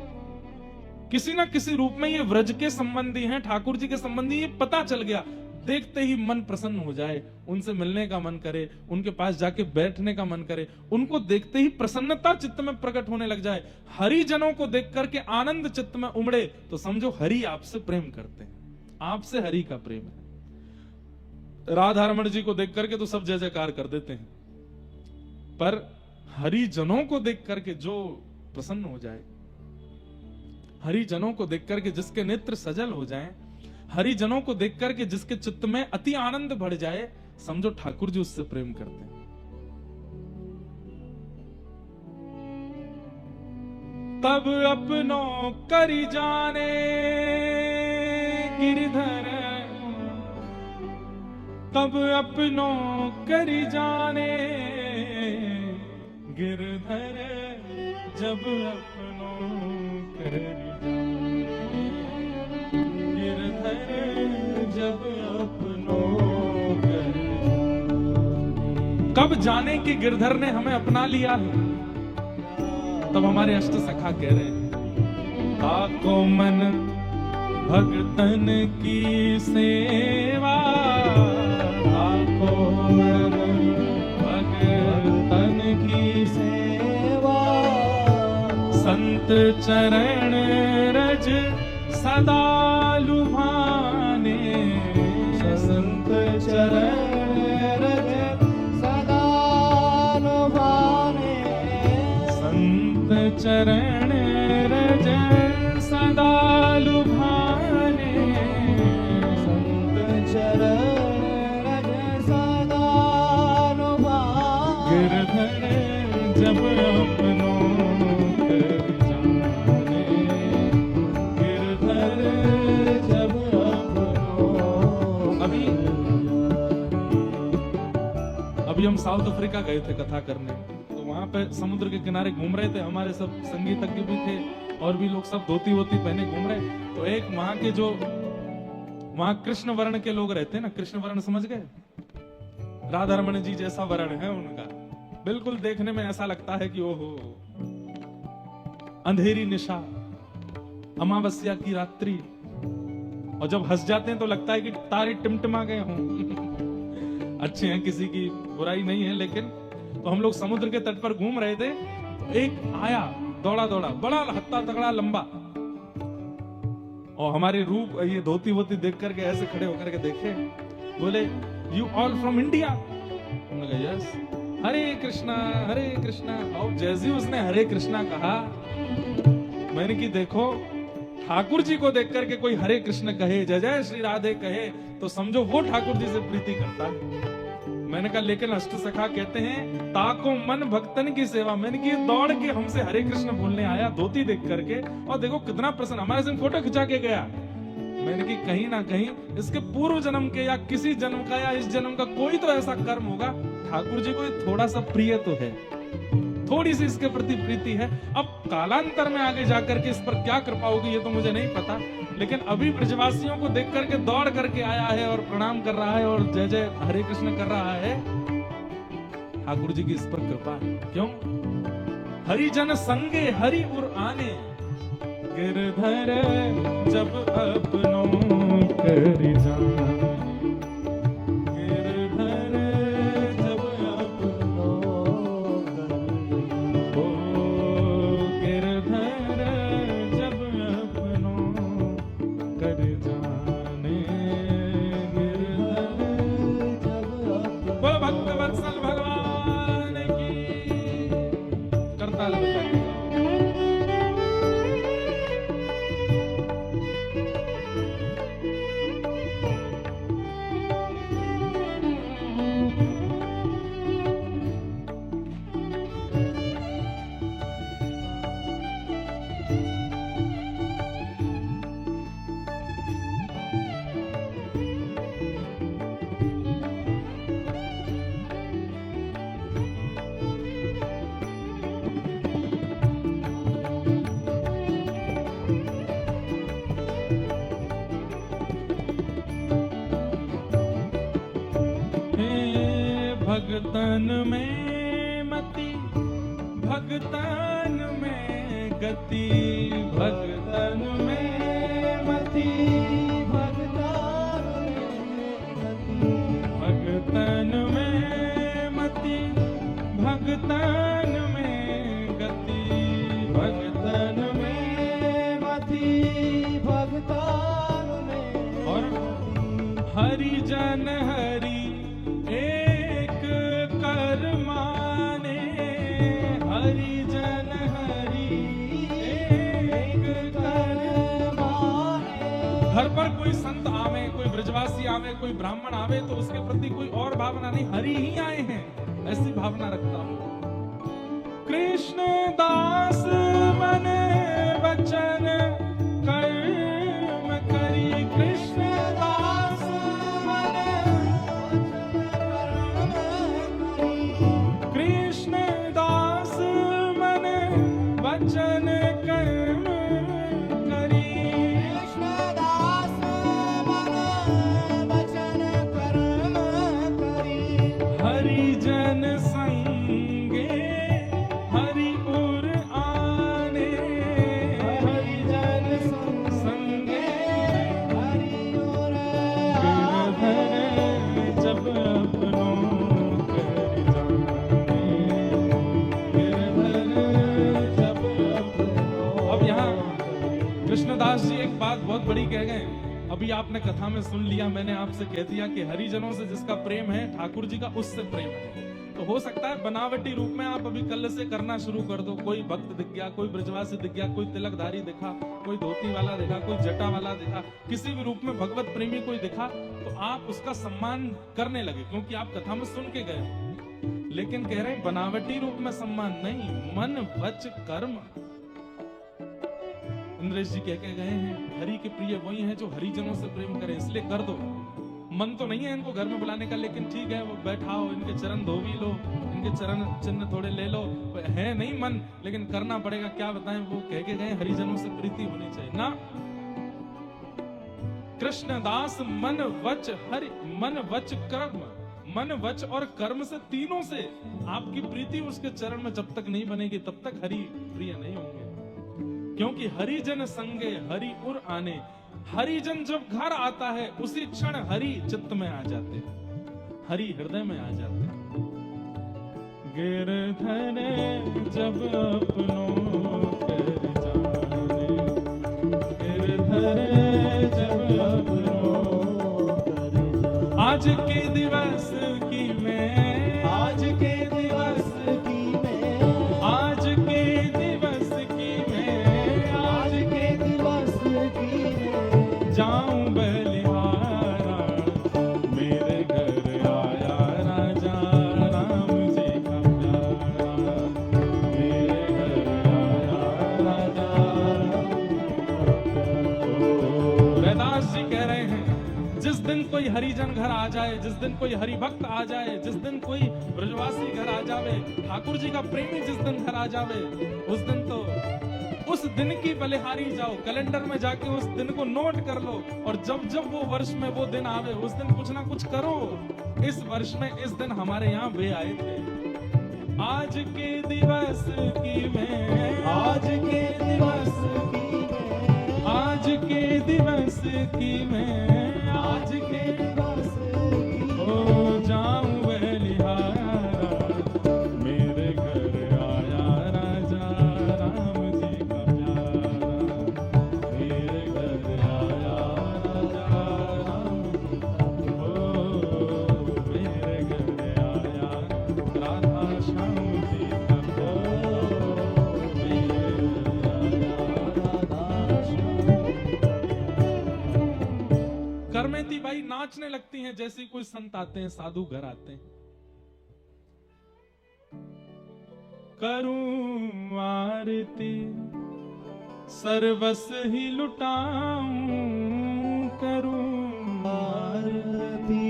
किसी ना किसी रूप में ये व्रज के संबंधी हैं, ठाकुर जी के संबंधी, ये पता चल गया। देखते ही मन प्रसन्न हो जाए, उनसे मिलने का मन करे, उनके पास जाके बैठने का मन करे, उनको देखते ही प्रसन्नता चित्त में प्रकट होने लग जाए, हरिजनों को देख करके आनंद चित्त में उमड़े, तो समझो हरि आपसे प्रेम करते हैं, आपसे हरि का प्रेम है। राधा रमण जी को देख करके तो सब जय जयकार कर देते हैं, पर हरिजनों को देख करके जो प्रसन्न हो जाए, हरिजनों को देख करके जिसके नेत्र सजल हो जाएं, हरिजनों को देख करके जिसके चित्त में अति आनंद बढ़ जाए, समझो ठाकुर जी उससे प्रेम करते हैं। तब अपनों करी जाने गिरधर, तब अपनों करी जाने गिरधर, जब अपनों करी जब अपनों करी। कब जाने कि गिरधर ने हमें अपना लिया है? तब हमारे अष्ट सखा कह रहे हैं, ताको मन भगतन की सेवा, ताको मन भगतन की सेवा, संत चरण रज सदा लुभाने, संत चरण रज सदा लुभाने, संत चरण रज सदा लुभाने, संत चरण रज सदा लुभाने, गिरधर जब अपनों अभी हम साउथ अफ्रीका गए थे कथा करने, तो वहां पे समुद्र के किनारे घूम रहे थे, हमारे सब संगीतज्ञ भी थे और भी लोग सब धोती वोती पहने घूम रहे। तो एक वहां के जो वहां कृष्ण वर्ण के लोग रहते हैं ना, कृष्ण वर्ण समझ गए, राधा रमण जी जैसा वर्ण है उनका, बिल्कुल देखने में ऐसा लगता है कि ओहो, अंधेरी निशा, अमावस्या की रात्रि, और जब हंस जाते हैं तो लगता है कि तारे टिमटिमा गए हों। अच्छे हैं, किसी की बुराई नहीं है, लेकिन तो हम लोग समुद्र के तट पर घूम रहे थे, तो एक आया दौड़ा दौड़ा, बड़ा हत्ता तगड़ा लंबा, और हमारे रूप ये धोती वोती देख करके ऐसे खड़े होकर के देखे, बोले यू ऑल फ्रॉम इंडिया? हमने कहा यस, हरे कृष्णा। और जैसे उसने हरे कृष्णा कहा, मैंने की देखो ठाकुर जी को देख करके कोई हरे कृष्ण कहे, जय जय श्री राधे कहे, तो समझो वो ठाकुर जी से प्रीति करता है। मैंने कहा लेकिन अष्ट सखा कहते हैं, ताको मन भक्तन की सेवा। मैंने की दौड़ के हमसे हरे कृष्ण बोलने आया धोती देख करके, और देखो कितना प्रसन्न, हमारे से फोटो खिंचा के गया। मैंने की कहीं ना कहीं इसके पूर्व जन्म के या किसी जन्म का या इस जन्म का कोई तो ऐसा कर्म होगा, ठाकुर जी को थोड़ा सा प्रिय तो है, थोड़ी सी इसके प्रति प्रीति है। अब कालांतर में आगे जाकर के इस पर क्या कृपा होगी ये तो मुझे नहीं पता, लेकिन अभी ब्रजवासियों को देख करके दौड़ करके आया है और प्रणाम कर रहा है और जय जय हरे कृष्ण कर रहा है। ठाकुर जी की इस पर कृपा है। क्यों? हरिजन संगे हरि उर आने, गिरधर जब अपनों कर जाने, भगतन में मति, भगतन में गति, भगतन में मति, भगतन में मति, भगतन में गति, भगतन में मति, भगतन में। और हरिजन हरि एक कर माने, हरिजन हरि एक कर माने। घर पर कोई संत आवे, कोई ब्रजवासी आवे, कोई ब्राह्मण आवे तो उसके प्रति कोई और भावना नहीं, हरि ही आए हैं ऐसी भावना रखता हूं। कृष्ण दास मन वचन कर्म करी, कृष्ण दास मन कृष्ण दास मन वचन कर्म करी, कृष्ण दास मन वचन कर्म करी। हरिजन संगे हरि उर आने, हरिजन संगे हरि उर आने। जब अपनों कर जाने, गिरधर जब अपनों। अब यहाँ कृष्णदास जी एक बात बहुत बड़ी कह गए। अभी आपने कथा में सुन लिया, मैंने आपसे कह दिया कि हरिजनों से जिसका प्रेम है ठाकुर जी का उससे प्रेम है। तो हो सकता है बनावटी रूप में आप अभी कल से करना शुरू कर दो। कोई भक्त दिख गया, कोई ब्रजवासी दिख गया, कोई तिलकधारी दिखा, कोई धोती वाला दिखा, कोई जटा वाला दिखा, किसी भी रूप में भगवत प्रेमी कोई दिखा तो आप उसका सम्मान करने लगे क्योंकि आप कथा में सुन के गए। लेकिन कह रहे बनावटी रूप में सम्मान नहीं, मन वच कर्म। इंद्रेश जी कह के गए हैं हरि के प्रिय वही हैं जो हरिजनों से प्रेम करें, इसलिए कर दो। मन तो नहीं है इनको घर में बुलाने का, लेकिन ठीक है वो बैठाओ, इनके चरण धो भी लो, इनके चरण चिन्ह थोड़े ले लो, है नहीं मन, लेकिन करना पड़ेगा। क्या बताएं, वो कह के गए हरिजनों से प्रीति होनी चाहिए ना। कृष्णदास मन वच हरि, मन वच कर्म, मन वच और कर्म से तीनों से आपकी प्रीति उसके चरण में जब तक नहीं बनेगी तब तक हरि प्रिय नहीं होंगे। क्योंकि हरिजन संगे हरि उर आने, हरिजन जब घर आता है उसी क्षण हरि चित्त में आ जाते, हरि हृदय में आ जाते। गिरधर जब अपनों कर जाने, गिरधर जब अपनों कर जाने। आज के दिवस की मैं, आज के दिवस की मैं, आज के दिवस की मैं, आज के दिवस की मैं जाऊं बलिहारा, मेरे घर आया राजा राम जी का प्यारा, मेरे घर आया राजा राम जी का प्यारा। वेदास जी कह रहे हैं जिस दिन कोई हरिजन घर आ जाए, जिस दिन कोई हरिभक्त आ जाए, जिस दिन कोई ब्रजवासी घर आ जावे, ठाकुर जी का प्रेमी जिस दिन घर आ जावे, उस दिन तो उस दिन की बलिहारी जाओ, कैलेंडर में जाके उस दिन को नोट कर लो और जब जब वो वर्ष में वो दिन आवे उस दिन कुछ ना कुछ करो। इस वर्ष में इस दिन हमारे यहाँ वे आए थे। आज के दिवस की मैं, आज के दिवस की मैं, आज के दिवस की मैं, आज के दिवस की हो जाऊं बलिहारा, मेरे घर आया राजा राम जी का प्यारा, मेरे घर आया राजा राम जी का प्यारा, मेरे घर आया राधा श्याम जी का प्यारा, मेरे घर आया राधा श्याम। करमेती बाई नाचने लगती हैं जैसे कोई संत आते हैं, साधु घर आते हैं। करूं आरती सर्वस ही लुटाऊं, करूं आरती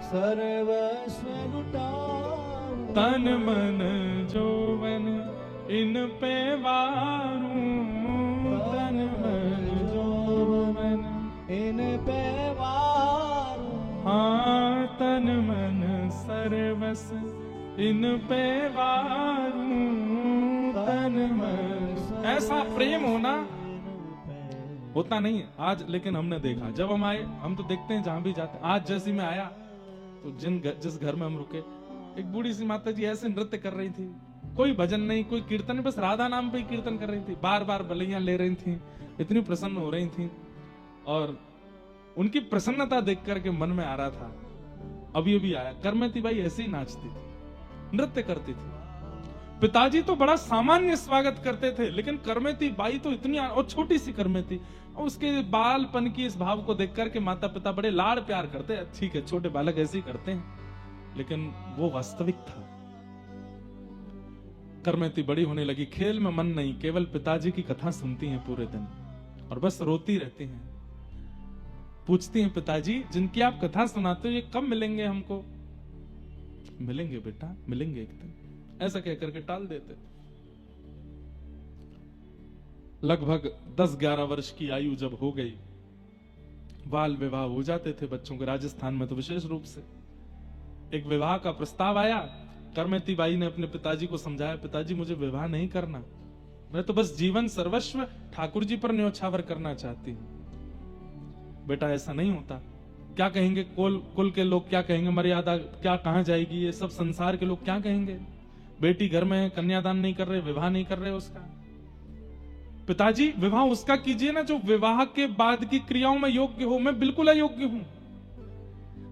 सर्वस्व लुटाऊं, तन मन जोवन इन पे वारूं, तन मन जोवन इन पे वारूं, हाँ तन मन सर्वस इन पे वारूं, तन मन। ऐसा प्रेम होना होता नहीं है आज, लेकिन हमने देखा जब हम आए, हम तो देखते हैं जहां भी जाते। आज जैसे मैं आया तो जिस घर में हम रुके, एक बूढ़ी सी माता जी ऐसे नृत्य कर रही थी, कोई भजन नहीं, कोई कीर्तन, बस राधा नाम पे ही कीर्तन कर रही थी, बार बार बलैया ले रही थी, इतनी प्रसन्न हो रही थी। और उनकी प्रसन्नता देख करके मन में आ रहा था, अभी अभी आया, करमती बाई ऐसे ही नाचती थी, नृत्य करती थी। पिताजी तो बड़ा सामान्य स्वागत करते थे, लेकिन करमती बाई तो इतनी, और छोटी सी करमती, उसके बालपन की इस भाव को देख करके माता पिता बड़े लाड़ प्यार करते हैं। ठीक है, छोटे बालक ऐसे ही करते हैं, लेकिन वो वास्तविक था। करमती बड़ी होने लगी, खेल में मन नहीं, केवल पिताजी की कथा सुनती हैं पूरे दिन और बस रोती रहती हैं। पूछती हैं, पिताजी जिनकी आप कथा सुनाते हो ये कब मिलेंगे हमको? मिलेंगे बेटा, मिलेंगे एक दिन, ऐसा कहकर के टाल देते। लगभग 10-11 वर्ष की आयु जब हो गई, बाल विवाह हो जाते थे बच्चों के, राजस्थान में तो विशेष रूप से। एक विवाह का प्रस्ताव आया, करमती बाई ने अपने पिताजी को समझाया, पिताजी मुझे विवाह नहीं करना, मैं तो बस जीवन सर्वस्व ठाकुर जी पर न्योछावर करना चाहती हूं। बेटा ऐसा नहीं होता, क्या कहेंगे कुल के लोग, क्या कहेंगे, मर्यादा क्या कहां जाएगी, ये सब संसार के लोग क्या कहेंगे, बेटी घर में है, कन्यादान नहीं कर रहे, विवाह नहीं कर रहे उसका। पिताजी विवाह उसका कीजिए ना जो विवाह के बाद की क्रियाओं में योग्य हो, मैं बिल्कुल अयोग्य हूं।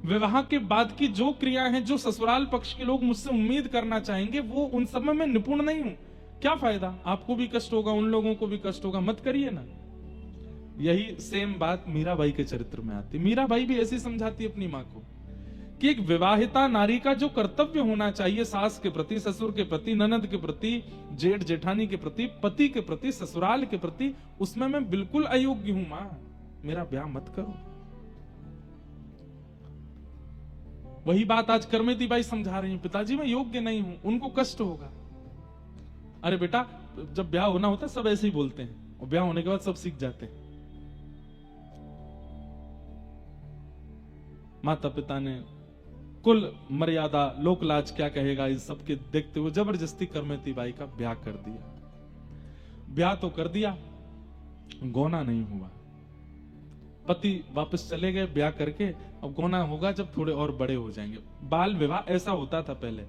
विवाह के बाद की जो क्रिया हैं, जो ससुराल पक्ष के लोग मुझसे उम्मीद करना चाहेंगे, वो उन सब में मैं निपुण नहीं हूं। क्या फायदा, आपको भी कष्ट होगा, उन लोगों को भी कष्ट होगा, मत करिए ना। यही सेम बात मीराबाई के चरित्र में आती। मीराबाई भी ऐसी समझाती अपनी मां को कि एक विवाहिता नारी का जो कर्तव्य होना चाहिए सास के प्रति, ससुर के प्रति, ननद के प्रति, जेठ जेठानी के प्रति, पति के प्रति, ससुराल के प्रति, उसमें मैं बिल्कुल अयोग्य हूं मां, मेरा ब्याह मत करो। वही बात आज करमती बाई समझा रही हैं, पिताजी मैं योग्य नहीं हूं, उनको कष्ट होगा। अरे बेटा जब ब्याह होना होता है सब ऐसे ही बोलते हैं, और ब्याह होने के बाद सब सीख जाते हैं। माता पिता ने कुल मर्यादा, लोक लाज क्या कहेगा, इस सब के देखते हुए जबरदस्ती करमती बाई का ब्याह कर दिया। ब्याह तो कर दिया, गौना नहीं हुआ। पति वापस चले गए ब्याह करके, अब गौना होगा जब थोड़े और बड़े हो जाएंगे। बाल विवाह ऐसा होता था पहले,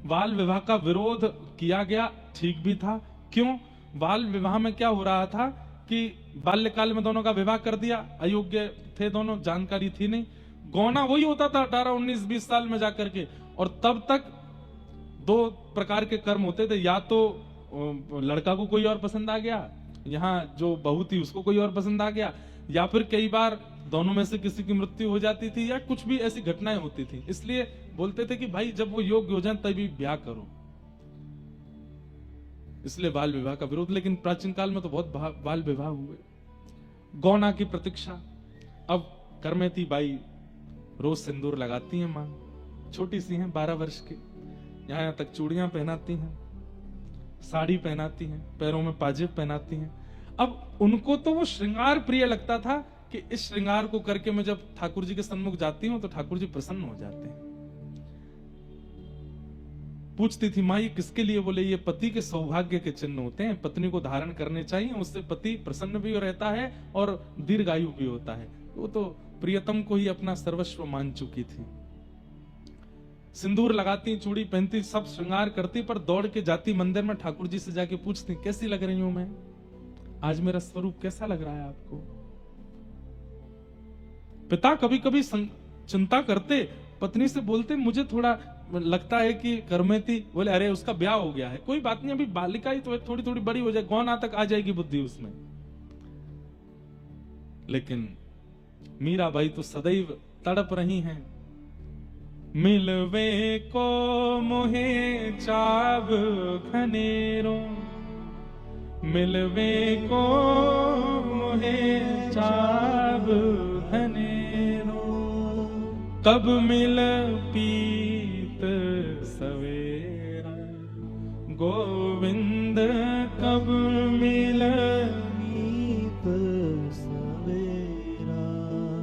बाल विवाह का विरोध किया गया, ठीक भी था। क्यों? बाल विवाह में क्या हो रहा था कि बाल्यकाल में दोनों का विवाह कर दिया, अयोग्य थे दोनों, जानकारी थी नहीं। गौना वही होता था 18, 19, 20 साल में जाकर के, और तब तक 2 प्रकार के कर्म होते थे, या तो लड़का को कोई और पसंद आ गया, यहाँ जो बहू थी उसको कोई और पसंद आ गया, या फिर कई बार दोनों में से किसी की मृत्यु हो जाती थी, या कुछ भी ऐसी घटनाएं होती थी। इसलिए बोलते थे कि भाई जब वो योग्य हो जाए तभी ब्याह करो, इसलिए बाल विवाह का विरोध। लेकिन प्राचीन काल में तो बहुत बाल विवाह हुए। गौना की प्रतीक्षा। अब करमती बाई रोज सिंदूर लगाती हैं मां, छोटी सी हैं 12 वर्ष की, यहां तक चूड़ियां पहनाती हैं, साड़ी पहनाती हैं, पैरों में पाजेब पहनाती हैं। अब उनको तो वो श्रृंगार प्रिय लगता था कि इस श्रृंगार को करके मैं जब ठाकुर जी के सन्मुख जाती हूं तो ठाकुर जी प्रसन्न हो जाते हैं। पूछती थी मां ये किसके लिए? बोले ये पति के सौभाग्य के चिन्ह होते हैं, पत्नी को धारण करने चाहिए, उससे पति प्रसन्न भी रहता है और दीर्घायु भी होता है। वो तो प्रियतम को ही अपना सर्वस्व मान चुकी थी। सिंदूर लगाती, चूड़ी पहनती, सब श्रृंगार करती, पर दौड़ के जाती मंदिर में, ठाकुर जी से जाके पूछती कैसी लग रही हूं मैं, आज मेरा स्वरूप कैसा लग रहा है आपको? पिता कभी कभी चिंता करते, पत्नी से बोलते मुझे थोड़ा लगता है कि करमती, बोले अरे उसका ब्याह हो गया है, कोई बात नहीं, अभी बालिका ही तो है, थोड़ी थोड़ी बड़ी हो जाए, गौना तक आ जाएगी बुद्धि उसमें। लेकिन मीराबाई तो सदैव तड़प रही हैं। मिलवे को मोहे चाव घनेरो, मिलवे को मोहे चाव घनेरो, कब मिल पीत सवेरा, गोविंद कब मिल पीत सवेरा,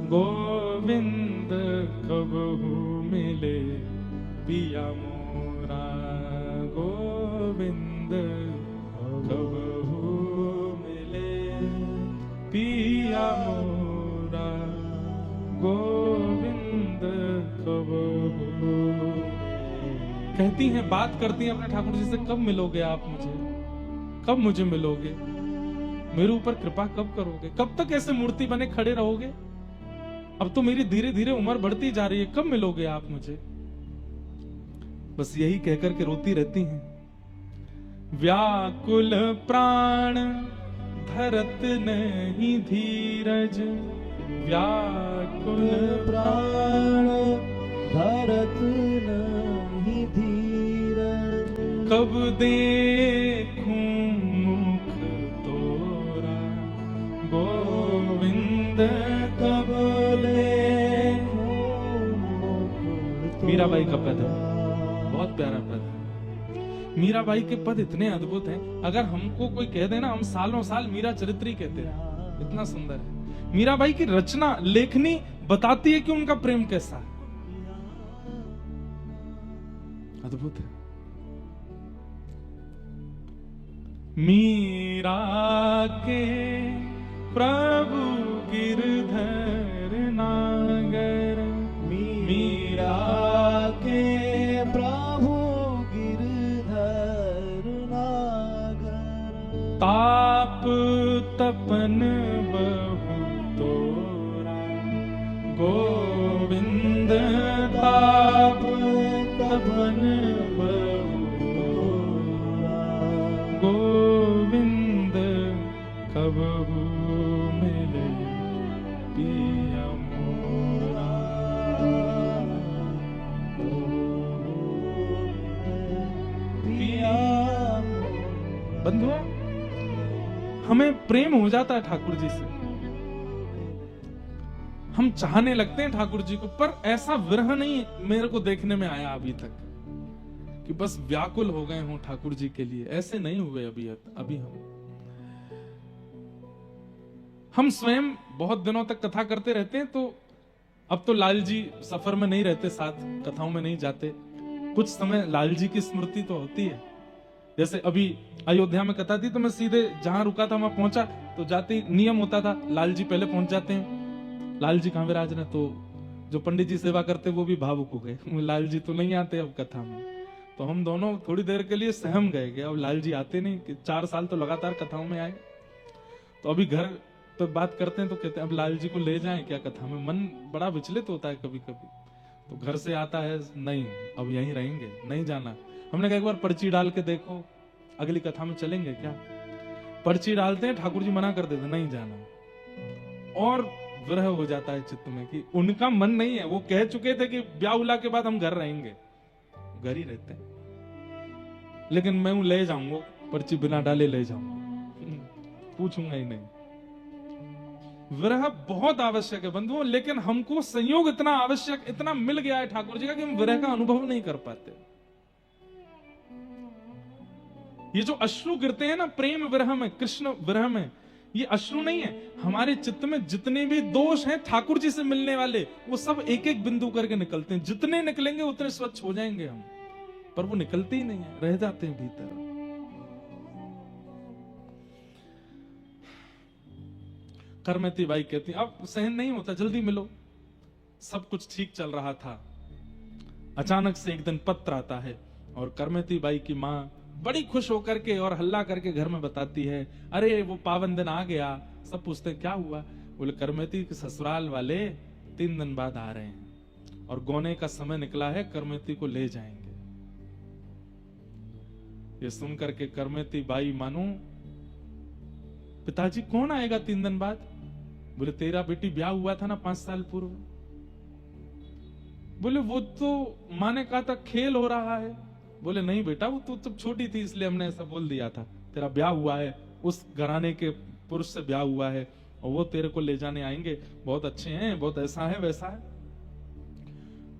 गोविंद कबहू मिले पिया मोरा, गोविंद कबहू मिले पिया मोरा, गोविंद कबहू। कहती हैं, बात करती हैं अपने ठाकुर जी से, कब मिलोगे आप मुझे, कब मुझे मिलोगे, मेरे ऊपर कृपा कब करोगे, कब तक ऐसे मूर्ति बने खड़े रहोगे, अब तो मेरी धीरे धीरे उम्र बढ़ती जा रही है, कब मिलोगे आप मुझे। बस यही कहकर के रोती रहती हैं। व्याकुल प्राण धरत नहीं धीरज, व्याकुल प्राण धरत नहीं धीरज, कब देखूं मुख तोरा, गोविंद कब देखूं मुख तोरा। मीराबाई का पद है, बहुत प्यारा पद है। मीराबाई के पद इतने अद्भुत हैं, अगर हमको कोई कह देना हम सालों साल मीरा चरित्री कहते हैं, इतना सुंदर है। मीराबाई की रचना लेखनी बताती है कि उनका प्रेम कैसा है, अद्भुत है। मीरा के प्रभु गिरधर नागर, मीरा के प्रभु गिरधर नागर, ताप तपन बहु तोरा, गोविंद ताप तपन बहु तोरा, गोविंद कबहू मिले पिया मोरा। बंधुओं, हमें प्रेम हो जाता है ठाकुर जी से, हम चाहने लगते हैं ठाकुर जी को, पर ऐसा विरह नहीं मेरे को देखने में आया अभी तक कि बस व्याकुल हो गए हों ठाकुर जी के लिए, ऐसे नहीं हुए अभी हम स्वयं बहुत दिनों तक कथा करते रहते हैं, तो अब तो लाल जी सफर में नहीं रहते, साथ कथाओं में नहीं जाते, कुछ समय लाल जी की स्मृति तो होती है। जैसे अभी अयोध्या में कथा थी तो मैं सीधे जहां रुका था वहां पहुंचा, तो जाते नियम होता था लाल जी पहले पहुंच जाते हैं। लाल जी कहां विराज रहे, तो जो पंडित जी सेवा करते वो भी भावुक हो गए, लाल जी तो नहीं आते अब कथा में, तो हम दोनों थोड़ी देर के लिए सहम गए कि अब लाल जी आते नहीं, कि 4 साल तो लगातार कथाओं में आए। तो अभी घर तो बात करते हैं तो कहते हैं अब लाल जी को ले जाएं क्या कथा में, मन बड़ा विचलित होता है कभी कभी। तो घर से आता है, नहीं अब यहीं रहेंगे, नहीं जाना। हमने कहा एक बार पर्ची डाल के देखो, अगली कथा में चलेंगे क्या। पर्ची डालते हैं, ठाकुर जी मना कर देते नहीं जाना, और विरह हो जाता है चित्त में कि उनका मन नहीं है, वो कह चुके थे कि ब्याह उला के बाद हम घर रहेंगे, घर ही रहते हैं, लेकिन मैं ले जाऊंगा, पर्ची बिना डाले ले जाऊंगा, पूछूंगा ही नहीं। विरह बहुत आवश्यक है बंधुओं, लेकिन हमको संयोग इतना आवश्यक, इतना मिल गया है ठाकुर जी का कि हम विरह का अनुभव नहीं कर पाते। ये जो अश्रु गिरते हैं ना प्रेम विरह में, कृष्ण विरह में, ये अश्रु नहीं है, हमारे चित्त में जितने भी दोष हैं ठाकुर जी से मिलने वाले, वो सब एक एक बिंदु करके निकलते हैं। जितने निकलेंगे उतने स्वच्छ हो जाएंगे हम, पर वो निकलते ही नहीं है, रह जाते हैं भीतर। करमती बाई कहती अब सहन नहीं होता, जल्दी मिलो। सब कुछ ठीक चल रहा था, अचानक से एक दिन पत्र आता है और करमती बाई की माँ बड़ी खुश होकर के और हल्ला करके घर में बताती है, अरे वो पावन दिन आ गया। सब पूछते हैं क्या हुआ, बोले करमती के ससुराल वाले 3 दिन बाद आ रहे हैं और गोने का समय निकला है, करमती को ले जाएंगे। ये सुन करके करमती बाई मानो, पिताजी कौन आएगा 3 दिन बाद? बोले तेरा बेटी ब्याह हुआ था ना 5 साल पूर्व। बोले वो तो माँ ने कहा था खेल हो रहा है। बोले नहीं बेटा, वो तो तब छोटी थी इसलिए हमने ऐसा बोल दिया था, तेरा ब्याह हुआ है, उस घराने के पुरुष से ब्याह हुआ है और वो तेरे को ले जाने आएंगे, बहुत अच्छे हैं, बहुत ऐसा है वैसा है।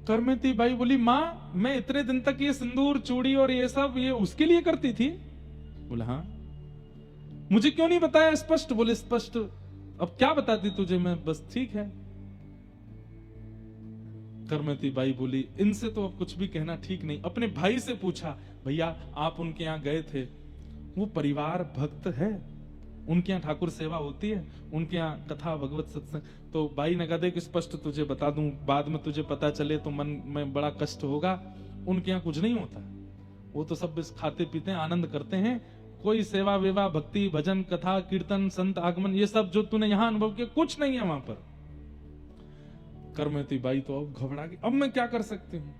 करमती बाई बोली माँ मैं इतने दिन तक ये सिंदूर चूड़ी और ये सब ये उसके लिए करती थी। बोला हाँ, मुझे क्यों नहीं बताया स्पष्ट? बोले स्पष्ट अब क्या बताती तुझे मैं, बस ठीक है। करमती बाई बोली, इनसे तो अब कुछ भी कहना ठीक नहीं। अपने भाई से पूछा, भैया आप उनके यहाँ गए थे, वो परिवार भक्त है, उनके यहाँ ठाकुर सेवा होती है, उनके यहाँ कथा भगवत सत्संग? तो बाई ने कहा, देख स्पष्ट तुझे बता दूं, बाद में तुझे पता चले तो मन में बड़ा कष्ट होगा। उनके यहाँ कुछ नहीं होता, वो तो सब खाते पीते हैं, आनंद करते हैं। कोई सेवा वेवा भक्ति भजन कथा कीर्तन संत आगमन ये सब जो तूने यहाँ अनुभव किया कुछ नहीं है वहां पर। करमती बाई तो अब घबरा गई, अब मैं क्या कर सकती हूँ?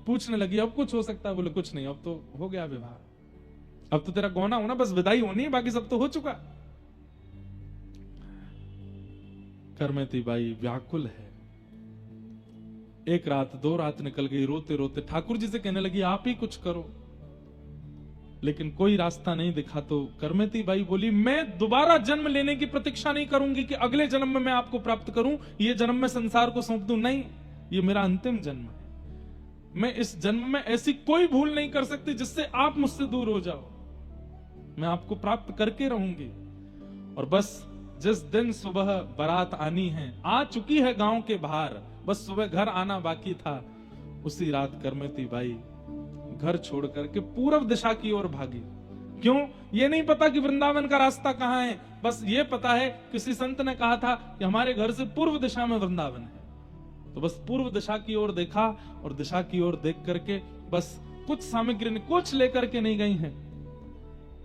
पूछने लगी, अब कुछ हो सकता है? बोले कुछ नहीं, अब तो हो गया विवाह, अब तो तेरा गौना होना, बस विदाई होनी है, बाकी सब तो हो चुका। करमती बाई व्याकुल है। एक रात दो रात निकल गई, रोते रोते ठाकुर जी से कहने लगी, आप ही कुछ करो। लेकिन कोई रास्ता नहीं दिखा। तो करमती बाई बोली, मैं दोबारा जन्म लेने की प्रतीक्षा नहीं करूंगी कि अगले जन्म में मैं आपको प्राप्त करूं, ये जन्म में संसार को सौंप दूं। नहीं, ये मेरा अंतिम जन्म है। मैं इस जन्म में ऐसी कोई भूल नहीं कर सकती जिससे आप मुझसे दूर हो जाओ। मैं आपको प्राप्त करके रहूंगी। और बस जिस दिन सुबह बारात आनी है, आ चुकी है गांव के बाहर, बस सुबह घर आना बाकी था, उसी रात करमती बाई घर छोड़ करके पूर्व दिशा की ओर भागी। क्यों? ये नहीं पता कि वृंदावन का रास्ता कहां है, बस ये पता है किसी संत ने कहा था कि हमारे घर से पूर्व दिशा में वृंदावन है। तो बस पूर्व दिशा की ओर देखा और दिशा की ओर देख करके बस कुछ सामग्री कुछ लेकर के नहीं गई हैं।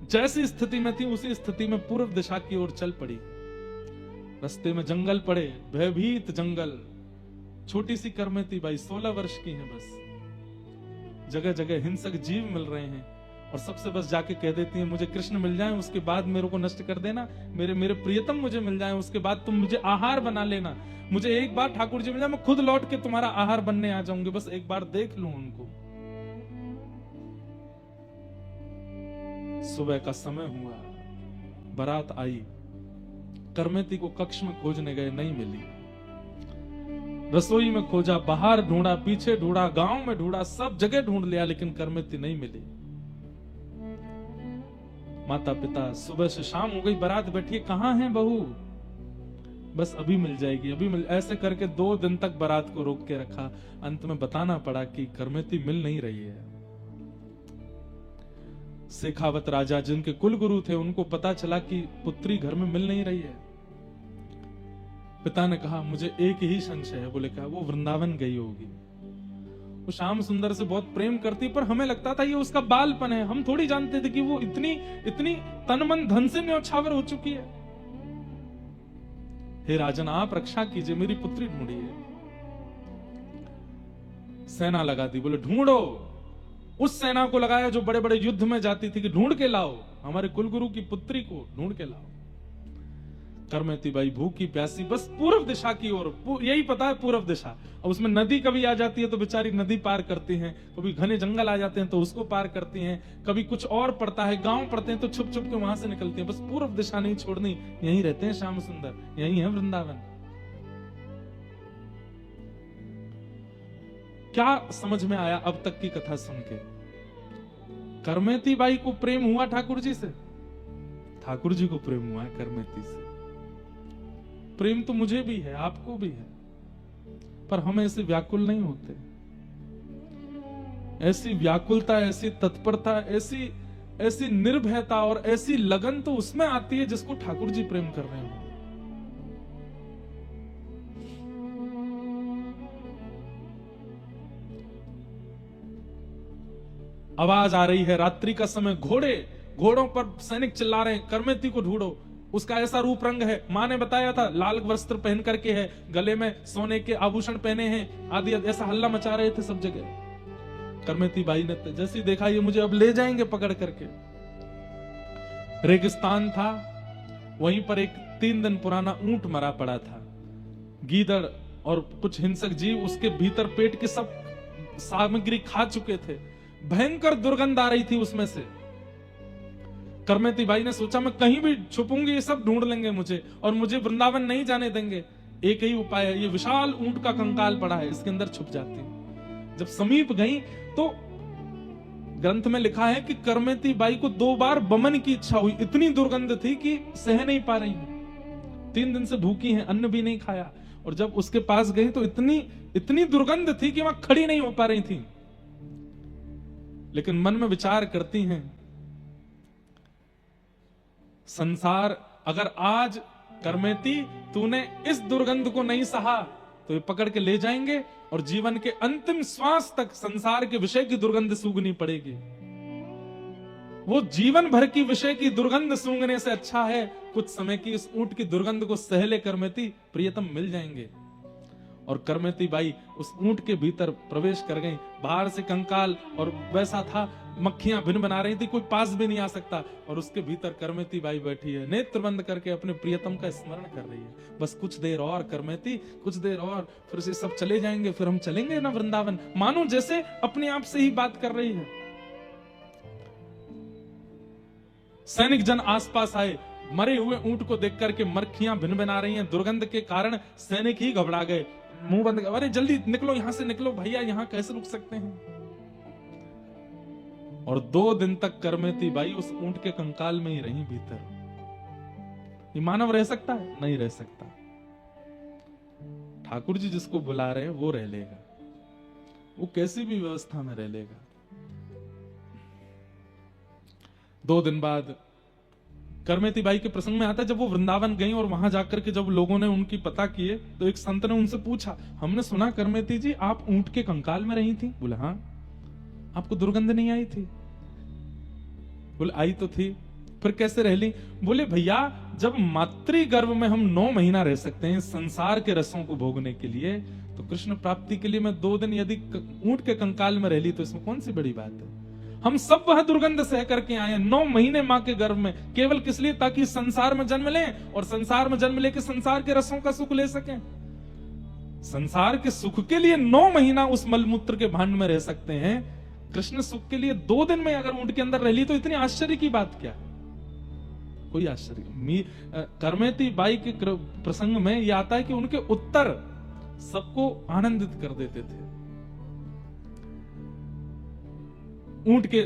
जैसी स्थिति में थी उसी स्थिति में पूर्व दिशा की ओर चल पड़ी। रास्ते में जंगल पड़े, भयभीत जंगल। छोटी सी करमती बाई 16 वर्ष की है। बस जगह जगह हिंसक जीव मिल रहे हैं और सबसे बस जाके कह देती है, मुझे कृष्ण मिल जाए उसके बाद मेरे को नष्ट कर देना, मेरे प्रियतम मुझे मिल जाए उसके बाद तुम मुझे आहार बना लेना, मुझे एक बार ठाकुर जी मिल जाए, मैं खुद लौट के तुम्हारा आहार बनने आ जाऊंगी, बस एक बार देख लूं उनको। सुबह का समय हुआ, बारात आई, करमती को कक्ष में खोजने गए, नहीं मिली। रसोई में खोजा, बाहर ढूंढा, पीछे ढूंढा, गांव में ढूंढा, सब जगह ढूंढ लिया, लेकिन करमती नहीं मिली। माता पिता, सुबह से शाम हो गई, बारात बैठी, कहां है बहू? बस अभी मिल जाएगी, अभी मिल, ऐसे करके 2 दिन तक बारात को रोक के रखा। अंत में बताना पड़ा कि करमती मिल नहीं रही है। शेखावत राजा जिनके कुलगुरु थे, उनको पता चला कि पुत्री घर में मिल नहीं रही है। पिता ने कहा, मुझे एक ही संशय है। बोले क्या? वो वृंदावन गई होगी। वो श्याम सुंदर से बहुत प्रेम करती, पर हमें लगता था ये उसका बालपन है, हम थोड़ी जानते थे कि वो इतनी तन मन धन से न्यौछावर हो चुकी है। हे राजन, आप रक्षा कीजिए, मेरी पुत्री ढूंढी है। सेना लगा दी, बोले ढूंढो। उस सेना को लगाया जो बड़े बड़े युद्ध में जाती थी कि ढूंढ के लाओ, हमारे कुलगुरु की पुत्री को ढूंढ के लाओ। करमती बाई भूखी प्यासी बस पूर्व दिशा की ओर, यही पता है पूर्व दिशा। अब उसमें नदी कभी आ जाती है तो बेचारी नदी पार करती हैं, कभी घने जंगल आ जाते हैं तो उसको पार करती हैं, कभी कुछ और पड़ता है, गांव पड़ते हैं तो छुप छुप के वहां से निकलती हैं। बस पूर्व दिशा नहीं छोड़नी, यहीं रहते हैं श्याम सुंदर, यहीं है वृंदावन। क्या समझ में आया अब तक की कथा सुन के? करमती बाई को प्रेम हुआ ठाकुर जी से, ठाकुर जी को प्रेम हुआ है करमती से। प्रेम तो मुझे भी है, आपको भी है, पर हम ऐसे व्याकुल नहीं होते। ऐसी व्याकुलता, ऐसी तत्परता, ऐसी निर्भयता और ऐसी लगन तो उसमें आती है जिसको ठाकुर जी प्रेम कर रहे हो। आवाज आ रही है, रात्रि का समय, घोड़ों पर सैनिक चिल्ला रहे हैं, करमती को ढूंढो। उसका ऐसा रूप रंग है, मां ने बताया था, लाल वस्त्र पहन करके है, गले में सोने के आभूषण पहने हैं आदि, ऐसा हल्ला मचा रहे थे सब जगह। करमती बाई ने जैसे देखा ये मुझे अब ले जाएंगे पकड़ करके। रेगिस्तान था, वहीं पर एक 3 दिन पुराना ऊंट मरा पड़ा था। गीदड़ और कुछ हिंसक जीव उसके भीतर पेट की सब सामग्री खा चुके थे। भयंकर दुर्गंध आ रही थी उसमें से। करमती बाई ने सोचा, मैं कहीं भी छुपूंगी, ये सब ढूंढ लेंगे मुझे और मुझे वृंदावन नहीं जाने देंगे। एक ही उपाय है, ये विशाल ऊंट का कंकाल पड़ा है, इसके अंदर छुप जाती हूं। जब समीप गई तो ग्रंथ में लिखा है कि करमती बाई को 2 बार बमन की इच्छा हुई, इतनी दुर्गंध थी कि सह नहीं पा रही है। 3 दिन से भूखी है, अन्न भी नहीं खाया। और जब उसके पास गई तो इतनी इतनी दुर्गंध थी कि वहां खड़ी नहीं हो पा रही थी। लेकिन मन में विचार करती हैं, संसार अगर आज करमेती तूने इस दुर्गंध को नहीं सहा तो ये पकड़ के ले जाएंगे और जीवन के अंतिम श्वास तक संसार के विषय की दुर्गंध सूंघनी पड़ेगी। वो जीवन भर की विषय की दुर्गंध सूंघने से अच्छा है कुछ समय की इस ऊंट की दुर्गंध को सहले करमेती प्रियतम मिल जाएंगे। और करमेती बाई उस ऊंट के भीतर प्रवेश कर गई। बाहर से कंकाल और वैसा था, मक्खियां भिन बना रही थी, कोई पास भी नहीं आ सकता। और उसके भीतर करमेती बाई बैठी है, नेत्र बंद करके अपने प्रियतम का स्मरण कर रही है। बस कुछ देर और करमेती, कुछ देर और, फिर से सब चले जाएंगे, फिर हम चलेंगे ना वृंदावन। मानो जैसे अपने आप से ही बात कर रही है। सैनिक जन आसपास आए, मरे हुए ऊंट को देख करके मक्खियां भिन बना रही हैं। दुर्गंध के कारण सैनिक ही घबरा गए, मुंह बंद कर, अरे जल्दी निकलो यहां से, निकलो भैया, यहां कैसे रुक सकते हैं। और 2 दिन तक करमेती बाई उस ऊंट के कंकाल में ही रही भीतर। ये मानव रह सकता है? नहीं रह सकता। ठाकुर जी जिसको बुला रहे हैं वो रह लेगा, वो कैसी भी व्यवस्था में रह लेगा। 2 दिन बाद करमेती बाई के प्रसंग में आता है, जब वो वृंदावन गई और वहां जाकर के जब लोगों ने उनकी पता किए तो एक संत ने उनसे पूछा, हमने सुना करमेती जी आप ऊंट के कंकाल में रही थी। बोले हाँ। आपको दुर्गंध नहीं आई थी? बोले आई तो थी। फिर कैसे रह ली? बोले भैया जब मातृ गर्भ में हम 9 महीना रह सकते हैं संसार के रसों को भोगने के लिए, तो कृष्ण प्राप्ति के लिए मैं 2 दिन यदि ऊंट के कंकाल में रह ली तो इसमें कौन सी बड़ी बात है। हम सब वह दुर्गंध सह करके आए हैं 9 महीने मां के गर्भ में, केवल किस लिए? ताकि संसार में जन्म लें और संसार में जन्म लेके संसार के रसों का सुख ले सकें। संसार के सुख के लिए 9 महीना उस मलमूत्र के भांड में रह सकते हैं, कृष्ण सुख के लिए 2 दिन में अगर ऊंट के अंदर रह ली तो इतनी आश्चर्य की बात क्या है? कोई आश्चर्य। करमेती बाई के प्रसंग में यह आता है कि उनके उत्तर सबको आनंदित कर देते थे। ऊंट के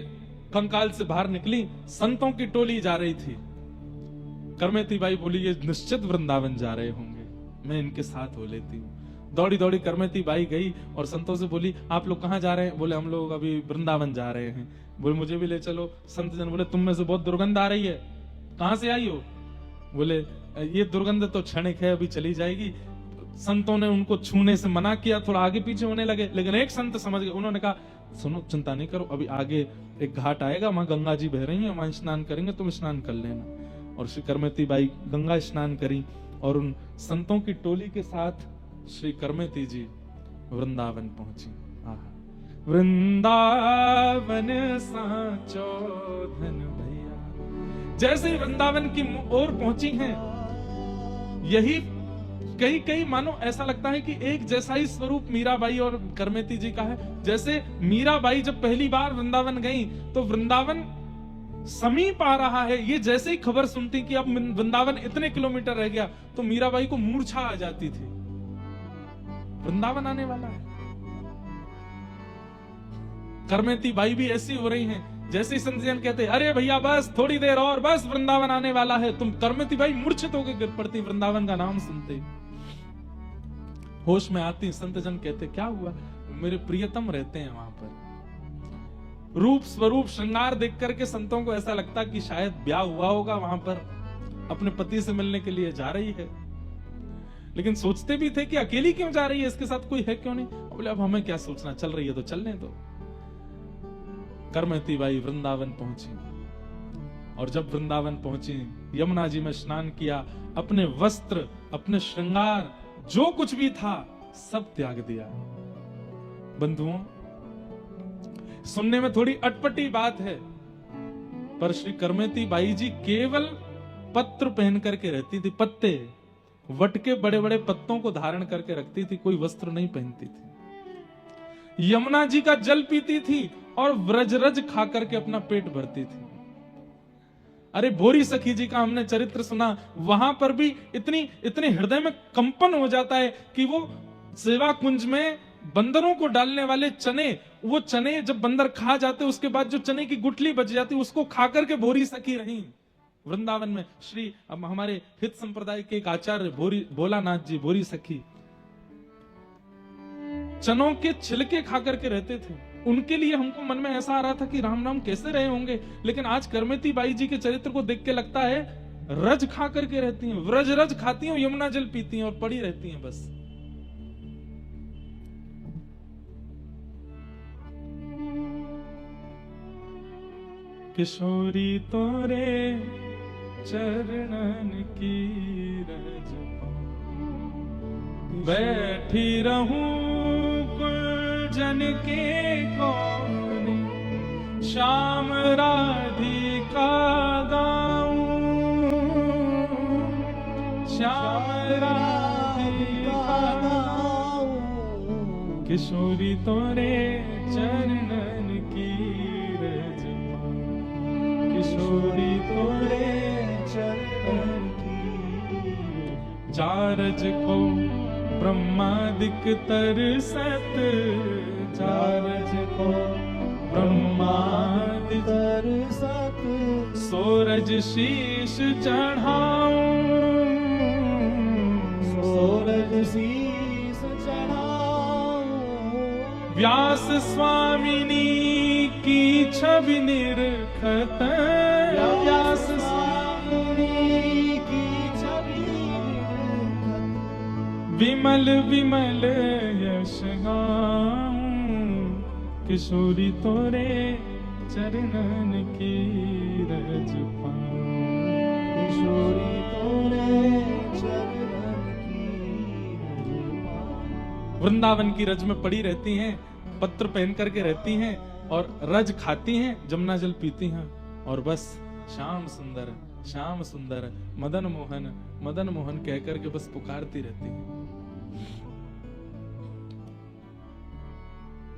कंकाल से बाहर निकली, संतों की टोली जा रही थी। करमेती बाई बोली ये निश्चित वृंदावन जा रहे होंगे, मैं इनके साथ हो लेती हूँ। दौड़ी दौड़ी करमेती बाई गई और संतों से बोली आप लोग कहाँ जा रहे हैं? बोले हम लोग अभी वृंदावन जा रहे हैं। बोले मुझे भी ले चलो। संत जन बोले तुम में से बहुत दुर्गंध आ रही है, कहां से आई हो? बोले ये दुर्गंध तो क्षणिक है, अभी चली जाएगी। संतों ने उनको छूने से मना किया, थोड़ा आगे पीछे होने लगे, लेकिन एक संत समझ गए। उन्होंने कहा सुनो चिंता नहीं करो, अभी आगे एक घाट आएगा, वहां गंगा जी बह रही हैं, वहां स्नान करेंगे, तुम स्नान कर लेना। और श्री करमेती बाई गंगा स्नान करी और उन संतों की टोली के साथ श्री करमेती जी वृंदावन पहुंची। वृंदावन साचो धन भैया। जैसे ही वृंदावन की ओर पहुंची हैं, यही कई मानो ऐसा लगता है कि एक जैसा ही स्वरूप मीराबाई और करमेती जी का है। जैसे मीराबाई जब पहली बार वृंदावन गई तो वृंदावन समीप आ रहा है, ये जैसे ही खबर सुनती कि अब वृंदावन इतने किलोमीटर रह गया तो मीराबाई को मूर्छा आ जाती थी, वृंदावन आने वाला है। करमेती बाई भी ऐसी हो रही हैं, जैसे ही संत जन कहते अरे भैया बस थोड़ी देर और, बस वृंदावन आने वाला है, तुम करमेती बाई मूर्छित होकर गिर पड़ती वृंदावन का नाम सुनते। होश में आती, संत जन कहते क्या हुआ? मेरे प्रियतम रहते हैं वहां पर। रूप स्वरूप श्रृंगार देख करके संतों को ऐसा लगता कि शायद ब्याह हुआ होगा वहां पर, अपने पति से मिलने के लिए जा रही है। लेकिन सोचते भी थे कि अकेली क्यों जा रही है, इसके साथ कोई है क्यों नहीं। बोले अब हमें क्या सोचना, चल रही है तो चलने दो। करमेती बाई वृंदावन पहुंची और जब वृंदावन पहुंची, यमुना जी में स्नान किया, अपने वस्त्र, अपने श्रृंगार, जो कुछ भी था सब त्याग दिया। बंधुओं, सुनने में थोड़ी अटपटी बात है, पर श्री करमेती बाई जी केवल पत्र पहन करके रहती थी, पत्ते, वट के बड़े बड़े पत्तों को धारण करके रखती थी, कोई वस्त्र नहीं पहनती थी। यमुना जी का जल पीती थी और व्रजरज खा करके अपना पेट भरती थी। अरे भोरी सखी जी का हमने चरित्र सुना, वहां पर भी इतने हृदय में कंपन हो जाता है कि वो सेवा कुंज में बंदरों को डालने वाले चने, वो चने जब बंदर खा जाते उसके बाद जो चने की गुठली बच जाती उसको खा करके भोरी सखी रही वृंदावन में। श्री अब हमारे हित संप्रदाय के एक आचार्य भोलानाथ जी, भोरी सखी, चनों के छिलके खा करके रहते थे। उनके लिए हमको मन में ऐसा आ रहा था कि राम नाम कैसे रहे होंगे, लेकिन आज करमेती बाई जी के चरित्र को देख के लगता है रज खा करके रहती हैं, व्रज रज खाती हैं, यमुना जल पीती हैं और पड़ी रहती हैं बस। किशोरी तोरे चरणन की रज बैठी रहूं कुलजन के कोने, श्याम राधिका गाऊं, श्याम राधिका गाऊं, किशोरी तोरे चरणन की रज, किशोरी तोरे चरणन की, चारज को ब्रह्मादिक तरसत, चारज को ब्रह्मादिक तरसत, सोरज शीश चढ़ाऊं, सोरज शीश चढ़ाऊं, व्यास स्वामिनी की छवि निरखत, व्यास स्वामिनी की छवि निरखत, विमल विमल यश गाऊं, किशोरी तोरे चरणन की रज पाऊं, किशोरी तोरे चरणन की रज पाऊं। वृंदावन की रज में पड़ी रहती हैं, पत्र पहन करके रहती हैं और रज खाती हैं, जमुना जल पीती हैं और बस श्याम सुंदर, श्याम सुंदर, मदन मोहन, मदन मोहन कह करके बस पुकारती रहती हैं।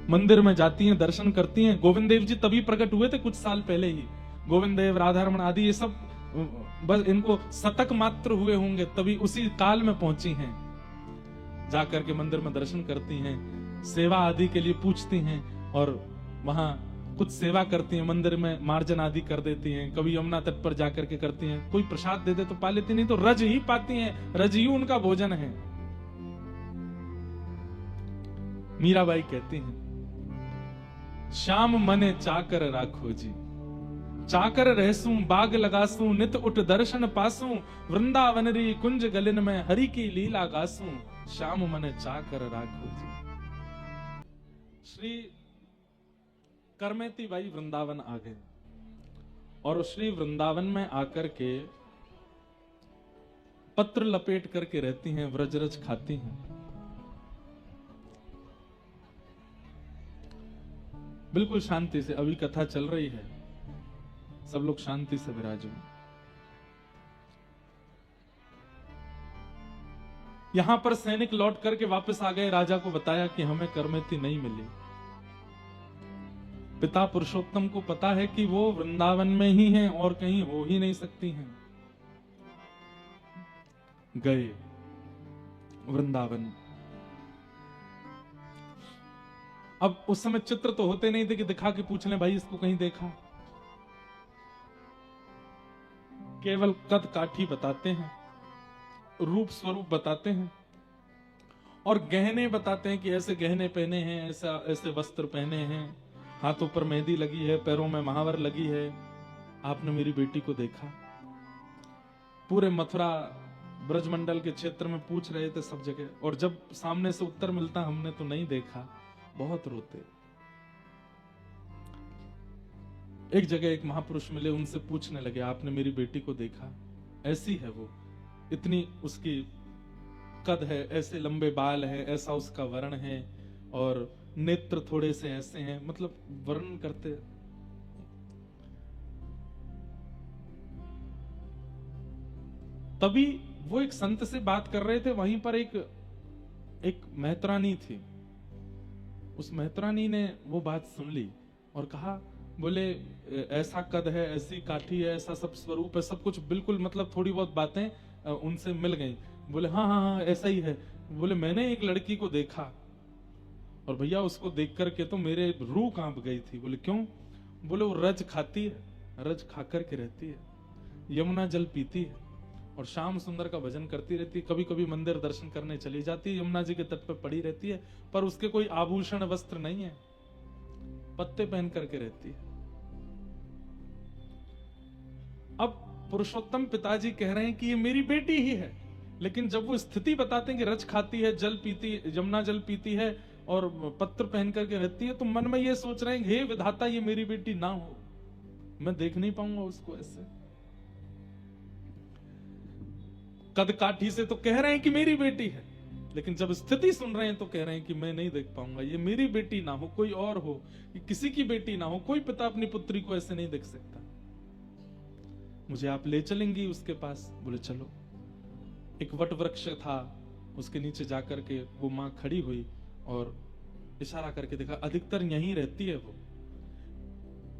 मंदिर में जाती हैं, दर्शन करती हैं। गोविंद देव जी तभी प्रकट हुए थे कुछ साल पहले ही। गोविंद देव, राधारमण आदि ये सब बस इनको शतक मात्र हुए होंगे, तभी उसी काल में पहुंची हैं। जाकर के मंदिर में दर्शन करती हैं, सेवा आदि के लिए पूछती हैं और वहां कुछ सेवा करती हैं। मंदिर में मार्जन आदि कर देती हैं, कभी यमुना तट पर जाकर के करती हैं। कोई प्रसाद दे दे तो पा लेती, नहीं तो रज ही पाती हैं, रज ही उनका भोजन है। मीराबाई कहती हैं, श्याम मने चाकर राखो जी, चाकर रहसूं बाग लगासूं, नित उठ दर्शन पासूं, वृंदावन री कुंज गलिन में हरि की लीला गासूं, श्याम मने चाकर राखो जी। श्री करमेती बाई वृंदावन आ गए और श्री वृंदावन में आकर के पत्र लपेट करके रहती हैं, व्रजरज खाती हैं। बिल्कुल शांति से, अभी कथा चल रही है, सब लोग शांति से विराजो। यहां पर सैनिक लौट करके वापस आ गए, राजा को बताया कि हमें करमेती नहीं मिली। पिता पुरुषोत्तम को पता है कि वो वृंदावन में ही हैं और कहीं हो ही नहीं सकती हैं। गए वृंदावन। अब उस समय चित्र तो होते नहीं थे कि दिखा के पूछ लें भाई इसको कहीं देखा। केवल कद काठी बताते हैं, रूप स्वरूप बताते हैं और गहने बताते हैं कि ऐसे गहने पहने हैं, ऐसा ऐसे वस्त्र पहने हैं, हाथों पर मेहंदी लगी है, पैरों में महावर लगी है। आपने मेरी बेटी को देखा? पूरे मथुरा ब्रजमंडल के क्षेत्र में पूछ रहे थे सब जगह, और जब सामने से उत्तर मिलता हमने तो नहीं देखा, बहुत रोते। एक जगह एक महापुरुष मिले, उनसे पूछने लगे आपने मेरी बेटी को देखा? ऐसी है वो, इतनी उसकी कद है, ऐसे लंबे बाल है, ऐसा उसका वर्ण है और नेत्र थोड़े से ऐसे हैं, मतलब वर्णन करते। तभी वो एक संत से बात कर रहे थे, वहीं पर एक मेहतरानी थी। उस मेहतरानी ने वो बात सुन ली और कहा, बोले ऐसा कद है, ऐसी काठी है, ऐसा सब स्वरूप है, सब कुछ बिल्कुल, मतलब थोड़ी बहुत बातें उनसे मिल गई। बोले हाँ हाँ हाँ ऐसा ही है। बोले मैंने एक लड़की को देखा और भैया उसको देख करके तो मेरे रूह कांप गई थी। बोले क्यों? बोले वो रज खाती है, रज खा करके रहती है, यमुना जल पीती है और श्याम सुंदर का भजन करती रहती है। कभी कभी मंदिर दर्शन करने चली जाती है, यमुना जी के तट पर पड़ी रहती है, पर उसके कोई आभूषण वस्त्र नहीं है, पत्ते पहन करके रहती है। अब पुरुषोत्तम पिताजी कह रहे हैं कि ये मेरी बेटी ही है, लेकिन जब वो स्थिति बताते हैं कि रज खाती है, जल पीती, यमुना जल पीती है और पत्र पहन करके रहती है, तो मन में ये सोच रहे हैं, हे विधाता, ये मेरी बेटी ना हो, मैं देख नहीं पाऊंगा उसको ऐसे। कद काठी से तो कह रहे हैं कि मेरी बेटी है, लेकिन जब स्थिति सुन रहे हैं तो कह रहे हैं कि मैं नहीं देख पाऊंगा, ये मेरी बेटी ना हो, कोई और हो, ये किसी की बेटी ना हो, कोई पिता अपनी पुत्री को ऐसे नहीं देख सकता, मुझे आप ले चलेंगी उसके पास। बोले चलो। एक वट वृक्ष था, उसके नीचे जाकर के वो मां खड़ी हुई और इशारा करके देखा, अधिकतर यहीं रहती है वो।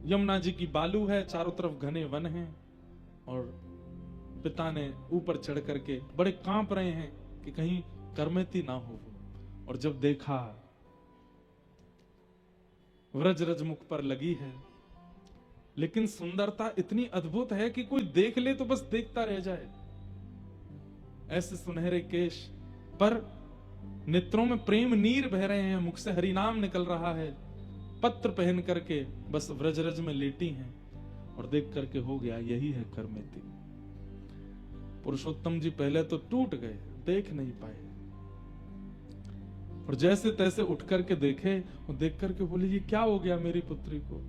यमुना जी की बालू है, चारों तरफ घने वन हैं, और पिता ने ऊपर चढ़ करके बड़े कांप रहे हैं कि कहीं कर्मेती ना हो वो। और जब देखा, व्रज रज मुख पर लगी है, लेकिन सुंदरता इतनी अद्भुत है कि कोई देख ले तो बस देखता रह जाए। ऐसे सुनहरे केश पर नेत्रों में प्रेम नीर बह रहे हैं, मुख से हरिनाम निकल रहा है, पत्र पहन करके बस व्रजरज में लेटी हैं, और देख करके हो गया यही है कर्मेती। पुरुषोत्तम जी पहले तो टूट गए, देख नहीं पाए, और जैसे तैसे उठ करके देखे और देख करके बोले, ये क्या हो गया मेरी पुत्री को,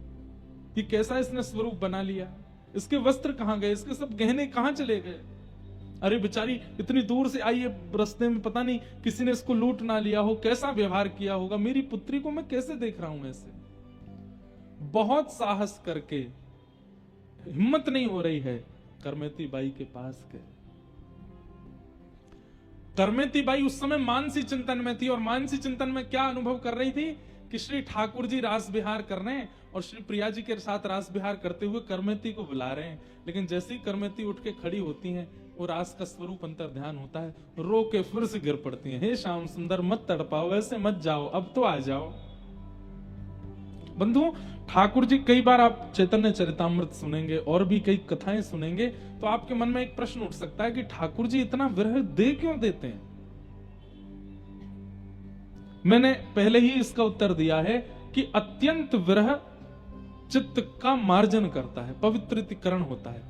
ये कैसा इसने स्वरूप बना लिया, इसके वस्त्र कहां गए, इसके सब गहने कहां चले गए, अरे बेचारी इतनी दूर से आई है, रास्ते में पता नहीं किसी ने इसको लूट ना लिया हो, कैसा व्यवहार किया होगा, मेरी पुत्री को मैं कैसे देख रहा हूं ऐसे। बहुत साहस करके, हिम्मत नहीं हो रही है, कर्मेती बाई के पास गए। कर्मेती बाई उस समय मानसी चिंतन में थी, और मानसी चिंतन में क्या अनुभव कर रही थी कि श्री ठाकुर जी रास विहार कर रहे हैं और श्री प्रिया जी के साथ रास विहार करते हुए कर्मेती को बुला रहे हैं, लेकिन जैसे ही कर्मेती उठ के खड़ी होती हैं, वो रास का स्वरूप अंतर ध्यान होता है, रो के फिर से गिर पड़ती हैं, हे श्याम सुंदर मत तड़पाओ, ऐसे मत जाओ, अब तो आ जाओ। बंधु, ठाकुर जी, कई बार आप चैतन्य चरितामृत सुनेंगे और भी कई कथाएं सुनेंगे, तो आपके मन में एक प्रश्न उठ सकता है कि ठाकुर जी इतना विरह दे क्यों देते हैं। मैंने पहले ही इसका उत्तर दिया है कि अत्यंत विरह चित्त का मार्जन करता है, पवित्रीकरण होता है।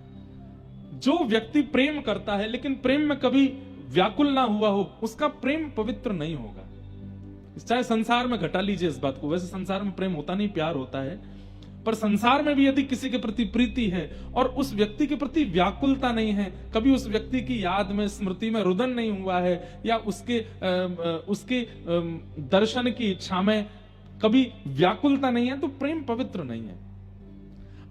जो व्यक्ति प्रेम करता है लेकिन प्रेम में कभी व्याकुल ना हुआ हो, उसका प्रेम पवित्र नहीं होगा। चाहे संसार में घटा लीजिए इस बात को, वैसे संसार में प्रेम होता नहीं, प्यार होता है, पर संसार में भी यदि किसी के प्रति प्रीति है और उस व्यक्ति के प्रति व्याकुलता नहीं है, कभी उस व्यक्ति की याद में, स्मृति में रुदन नहीं हुआ है, या उसके दर्शन की इच्छा में कभी व्याकुलता नहीं है, तो प्रेम पवित्र नहीं है।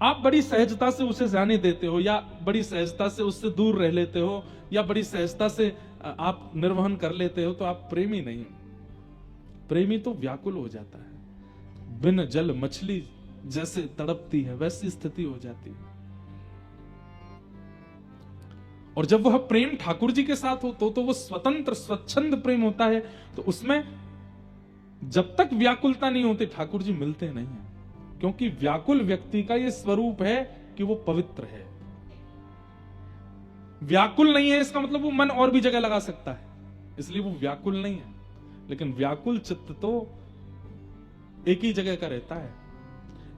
आप बड़ी सहजता से उसे जाने देते हो, या बड़ी सहजता से उससे दूर रह लेते हो, या बड़ी सहजता से आप निर्वहन कर लेते हो, तो आप प्रेमी नहीं हो। प्रेमी तो व्याकुल हो जाता है, बिन जल मछली जैसे तड़पती है वैसी स्थिति हो जाती है। और जब वह प्रेम ठाकुर जी के साथ हो तो वो स्वतंत्र स्वच्छंद प्रेम होता है, तो उसमें जब तक व्याकुलता नहीं होती ठाकुर जी मिलते नहीं है, क्योंकि व्याकुल व्यक्ति का ये स्वरूप है कि वो पवित्र है। व्याकुल नहीं है इसका मतलब वो मन और भी जगह लगा सकता है, इसलिए वो व्याकुल नहीं है। लेकिन व्याकुल चित्त तो एक ही जगह का रहता है,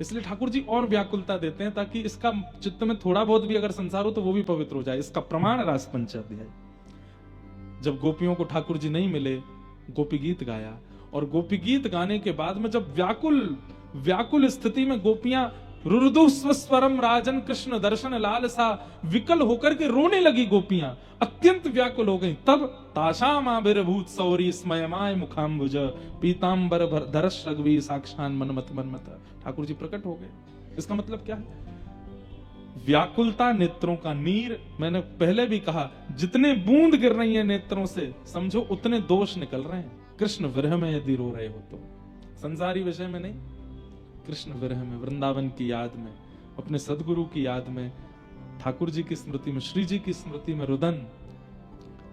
इसलिए ठाकुर जी और व्याकुलता देते हैं ताकि इसका चित्त में थोड़ा बहुत भी अगर संसार हो तो वो भी पवित्र हो जाए। इसका प्रमाण रास पंचाध्याय, जब गोपियों को ठाकुर जी नहीं मिले, गोपी गीत गाया, और गोपी गीत गाने के बाद में जब व्याकुल स्थिति में गोपियां रुरुदु स्वस्वरम राजन कृष्ण दर्शन लालसा, विकल होकर के रोने लगी गोपियां, अत्यंत व्याकुल हो गई, तब ताशाम आविर्भूत सौरी स्मयमाय मुखाम्बुज पीतांबर धरश रघुवी साक्षान मनमत मनमत, ठाकुर जी प्रकट हो गए। इसका मतलब क्या है? व्याकुलता नेत्रों का नीर, मैंने पहले भी कहा, जितने बूंद गिर रही है नेत्रों से समझो उतने दोष निकल रहे हैं। कृष्ण विरह में यदि रो रहे हो तो, संसारी विषय में नहीं, कृष्ण विरह में, वृंदावन की याद में, अपने सदगुरु की याद में, ठाकुर जी की स्मृति में, श्री जी की स्मृति में रुदन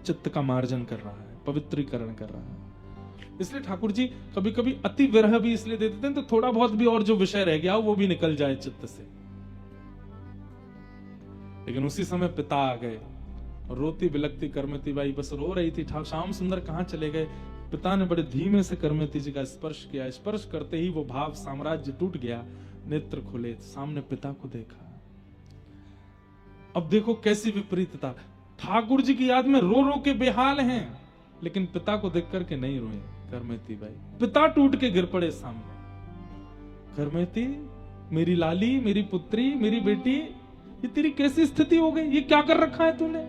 चित्त का मार्जन कर रहा है, पवित्रीकरण कर रहा है। इसलिए ठाकुर जी कभी कभी अति विरह भी इसलिए दे देते हैं तो थोड़ा बहुत भी और जो विषय रह गया हो वो भी निकल जाए चित्त से। लेकिन उसी समय पिता आ गए रोती बिलकती करमती बाई बस रो रही थी। श्याम सुंदर कहाँ चले गए? पिता ने बड़े धीमे से करमती जी का स्पर्श किया। स्पर्श करते ही वो भाव साम्राज्य टूट गया। नेत्र खुले, सामने पिता को देखा। अब देखो कैसी विपरीतता। ठाकुर जी की याद में रो रो के बेहाल हैं, लेकिन पिता को देख करके नहीं रोए करमती बाई। पिता टूट के गिर पड़े सामने। करमती, मेरी लाली, मेरी पुत्री, मेरी बेटी, ये तेरी कैसी स्थिति हो गई? ये क्या कर रखा है तूने?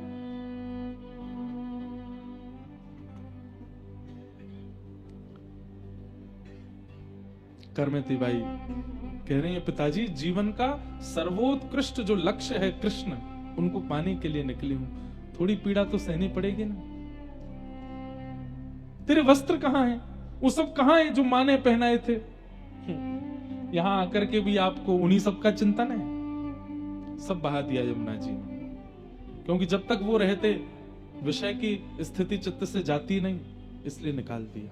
करमती बाई कह रही है, पिताजी जीवन का सर्वोत्कृष्ट जो लक्ष्य है कृष्ण, उनको पाने के लिए निकली हूं। थोड़ी पीड़ा तो सहनी पड़ेगी ना। तेरे वस्त्र कहां हैं? वो सब कहां है जो मां ने पहनाए थे? यहां आकर के भी आपको उन्हीं सब का चिंतन है। सब बहा दिया यमुना जी ने, क्योंकि जब तक वो रहते विषय की स्थिति चित्त से जाती नहीं, इसलिए निकाल दिया।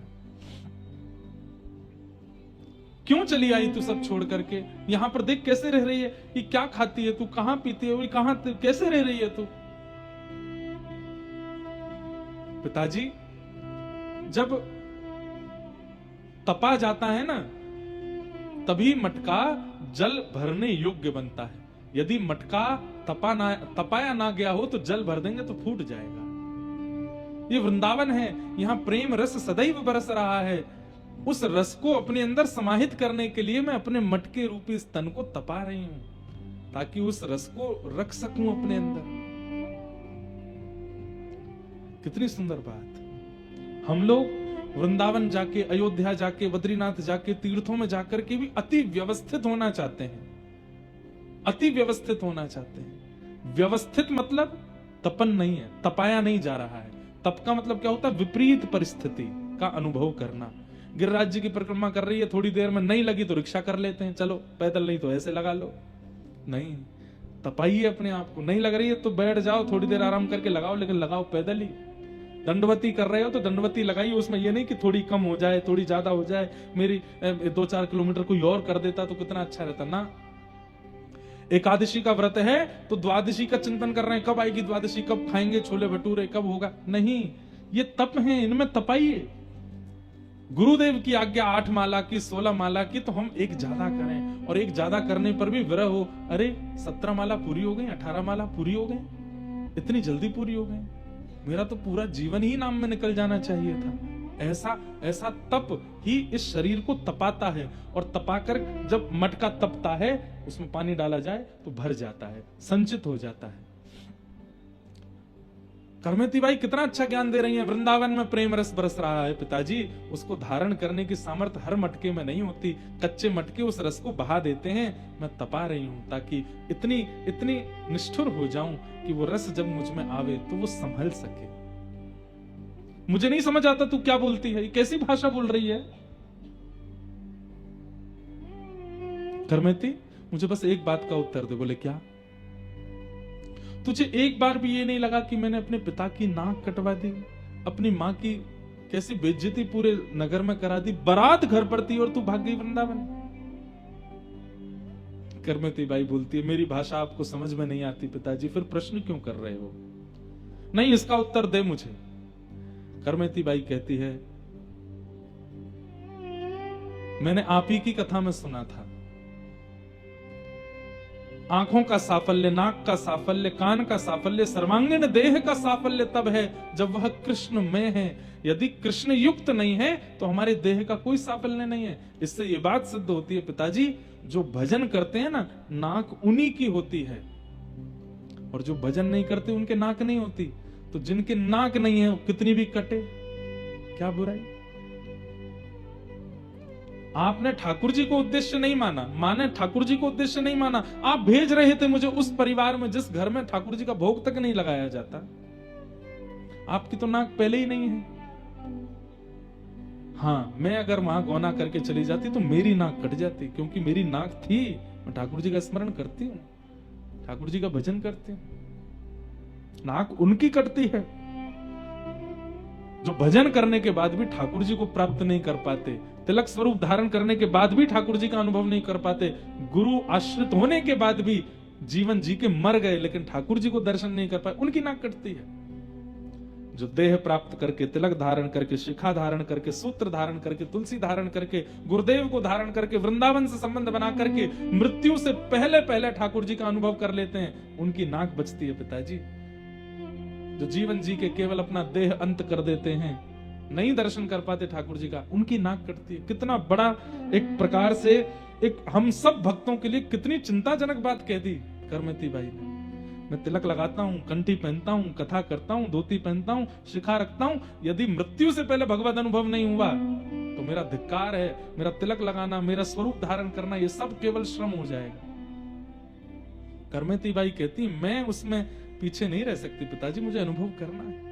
क्यों चली आई तू सब छोड़ करके? यहां पर देख कैसे रह रही है, ये क्या खाती है तू, कहां पीती है, कहां कैसे रह रही है तू? पिताजी, जब तपा जाता है ना, तभी मटका जल भरने योग्य बनता है। यदि मटका तपाया ना गया हो तो जल भर देंगे तो फूट जाएगा। ये वृंदावन है, यहां प्रेम रस सदैव बरस रहा है। उस रस को अपने अंदर समाहित करने के लिए मैं अपने मटके रूपी स्तन को तपा रही हूं, ताकि उस रस को रख सकूं अपने अंदर। कितनी सुंदर बात। हम लोग वृंदावन जाके, अयोध्या जाके, बद्रीनाथ जाके, तीर्थों में जाकर के भी अति व्यवस्थित होना चाहते हैं। अति व्यवस्थित होना चाहते हैं। व्यवस्थित मतलब तपन नहीं है, तपाया नहीं जा रहा है। तप का मतलब क्या होता है? विपरीत परिस्थिति का अनुभव करना। गिरिराज जी की परिक्रमा कर रही है, थोड़ी देर में नहीं लगी तो रिक्शा कर लेते हैं, चलो पैदल नहीं तो ऐसे लगा लो। नहीं, तपाइए अपने आप को। नहीं लग रही है तो बैठ जाओ, थोड़ी देर आराम करके लगाओ, लेकिन लगाओ पैदल ही। दंडवती कर रहे हो तो दंडवती लगाइए, उसमें ये नहीं कि थोड़ी कम हो जाए, थोड़ी ज्यादा हो जाए, मेरी 2-4 किलोमीटर कोई और कर देता तो कितना अच्छा रहता ना। एकादशी का व्रत है तो द्वादशी का चिंतन कर रहे हैं, कब आएगी द्वादशी, कब खाएंगे छोले भटूरे, कब होगा? नहीं, ये तप है, इनमें तपाइए। गुरुदेव की आज्ञा 8 माला की, 16 माला की, तो हम एक ज्यादा करें। और एक ज्यादा करने पर भी विरह हो, अरे 17 माला पूरी हो गई, 18 माला पूरी हो गई, इतनी जल्दी पूरी हो गई, मेरा तो पूरा जीवन ही नाम में निकल जाना चाहिए था। ऐसा तप ही इस शरीर को तपाता है। और तपाकर जब मटका तपता है, उसमें पानी डाला जाए तो भर जाता है, संचित हो जाता है। करमती बाई कितना अच्छा ज्ञान दे रही है। वृंदावन में प्रेम रस बरस रहा है पिताजी, उसको धारण करने की सामर्थ्य हर मटके में नहीं होती। कच्चे मटके उस रस को बहा देते हैं। मैं तपा रही हूं ताकि इतनी निष्ठुर हो जाऊं कि वो रस जब मुझ में आवे तो वो संभल सके। मुझे नहीं समझ आता तू क्या बोलती है, कैसी भाषा बोल रही है? करमती, मुझे बस एक बात का उत्तर दे। बोले क्या? तुझे एक बार भी ये नहीं लगा कि मैंने अपने पिता की नाक कटवा दी, अपनी मां की कैसी बेइज्जती पूरे नगर में करा दी, बारात घर पर थी और तू भाग गई वृंदावन? करमती बाई बोलती है, मेरी भाषा आपको समझ में नहीं आती पिताजी, फिर प्रश्न क्यों कर रहे हो? नहीं, इसका उत्तर दे मुझे। करमती बाई कहती है, मैंने आप ही की कथा में सुना था, आंखों का साफल्य, नाक का साफल्य, कान का साफल्य, सर्वांगीण देह का साफल्य तब है जब वह कृष्ण में है। यदि कृष्ण युक्त नहीं है तो हमारे देह का कोई साफल्य नहीं है। इससे ये बात सिद्ध होती है पिताजी, जो भजन करते हैं ना, नाक उन्हीं की होती है, और जो भजन नहीं करते उनके नाक नहीं होती। तो जिनके नाक नहीं है, कितनी भी कटे, क्या बुराई? आपने ठाकुर जी को उद्देश्य नहीं माना, माने ठाकुर जी को उद्देश्य नहीं माना। आप भेज रहे थे मुझे उस परिवार में जिस घर में ठाकुर जी का भोग तक नहीं लगाया जाता। आपकी तो नाक पहले ही नहीं है। हाँ, मैं अगर वहां गौना करके चली जाती तो मेरी नाक कट जाती, क्योंकि मेरी नाक थी। मैं ठाकुर जी का स्मरण करती हूँ, ठाकुर जी का भजन करती हूँ। नाक उनकी कटती है जो भजन करने के बाद भी ठाकुर जी को प्राप्त नहीं कर पाते, तिलक स्वरूप धारण करने के बाद भी ठाकुर जी का अनुभव नहीं कर पाते, गुरु आश्रित होने के बाद भी जीवन जी के मर गए लेकिन ठाकुर जी को दर्शन नहीं कर पाए, उनकी नाक कटती है। जो देह प्राप्त करके, तिलक धारण करके, शिखा धारण करके, सूत्र धारण करके, तुलसी धारण करके, गुरुदेव को धारण करके, वृंदावन से संबंध बना करके मृत्यु से पहले पहले ठाकुर जी का अनुभव कर लेते हैं, उनकी नाक बचती है पिताजी। जो जीवन जी के केवल अपना देह अंत कर देते हैं, नहीं दर्शन कर पाते ठाकुर जी का, उनकी नाक कटती है। कितना बड़ा एक प्रकार से एक हम सब भक्तों के लिए कितनी चिंताजनक बात कह दी करमती बाई ने। मैं तिलक लगाता हूँ, कंठी पहनता हूँ, कथा करता हूँ, धोती पहनता हूँ, शिखा रखता हूँ, यदि मृत्यु से पहले भगवत अनुभव नहीं हुआ तो मेरा धिक्कार है। मेरा तिलक लगाना, मेरा स्वरूप धारण करना, ये सब केवल श्रम हो जाएगा। करमती बाई कहती मैं उसमें पीछे नहीं रह सकती पिताजी, मुझे अनुभव करना है।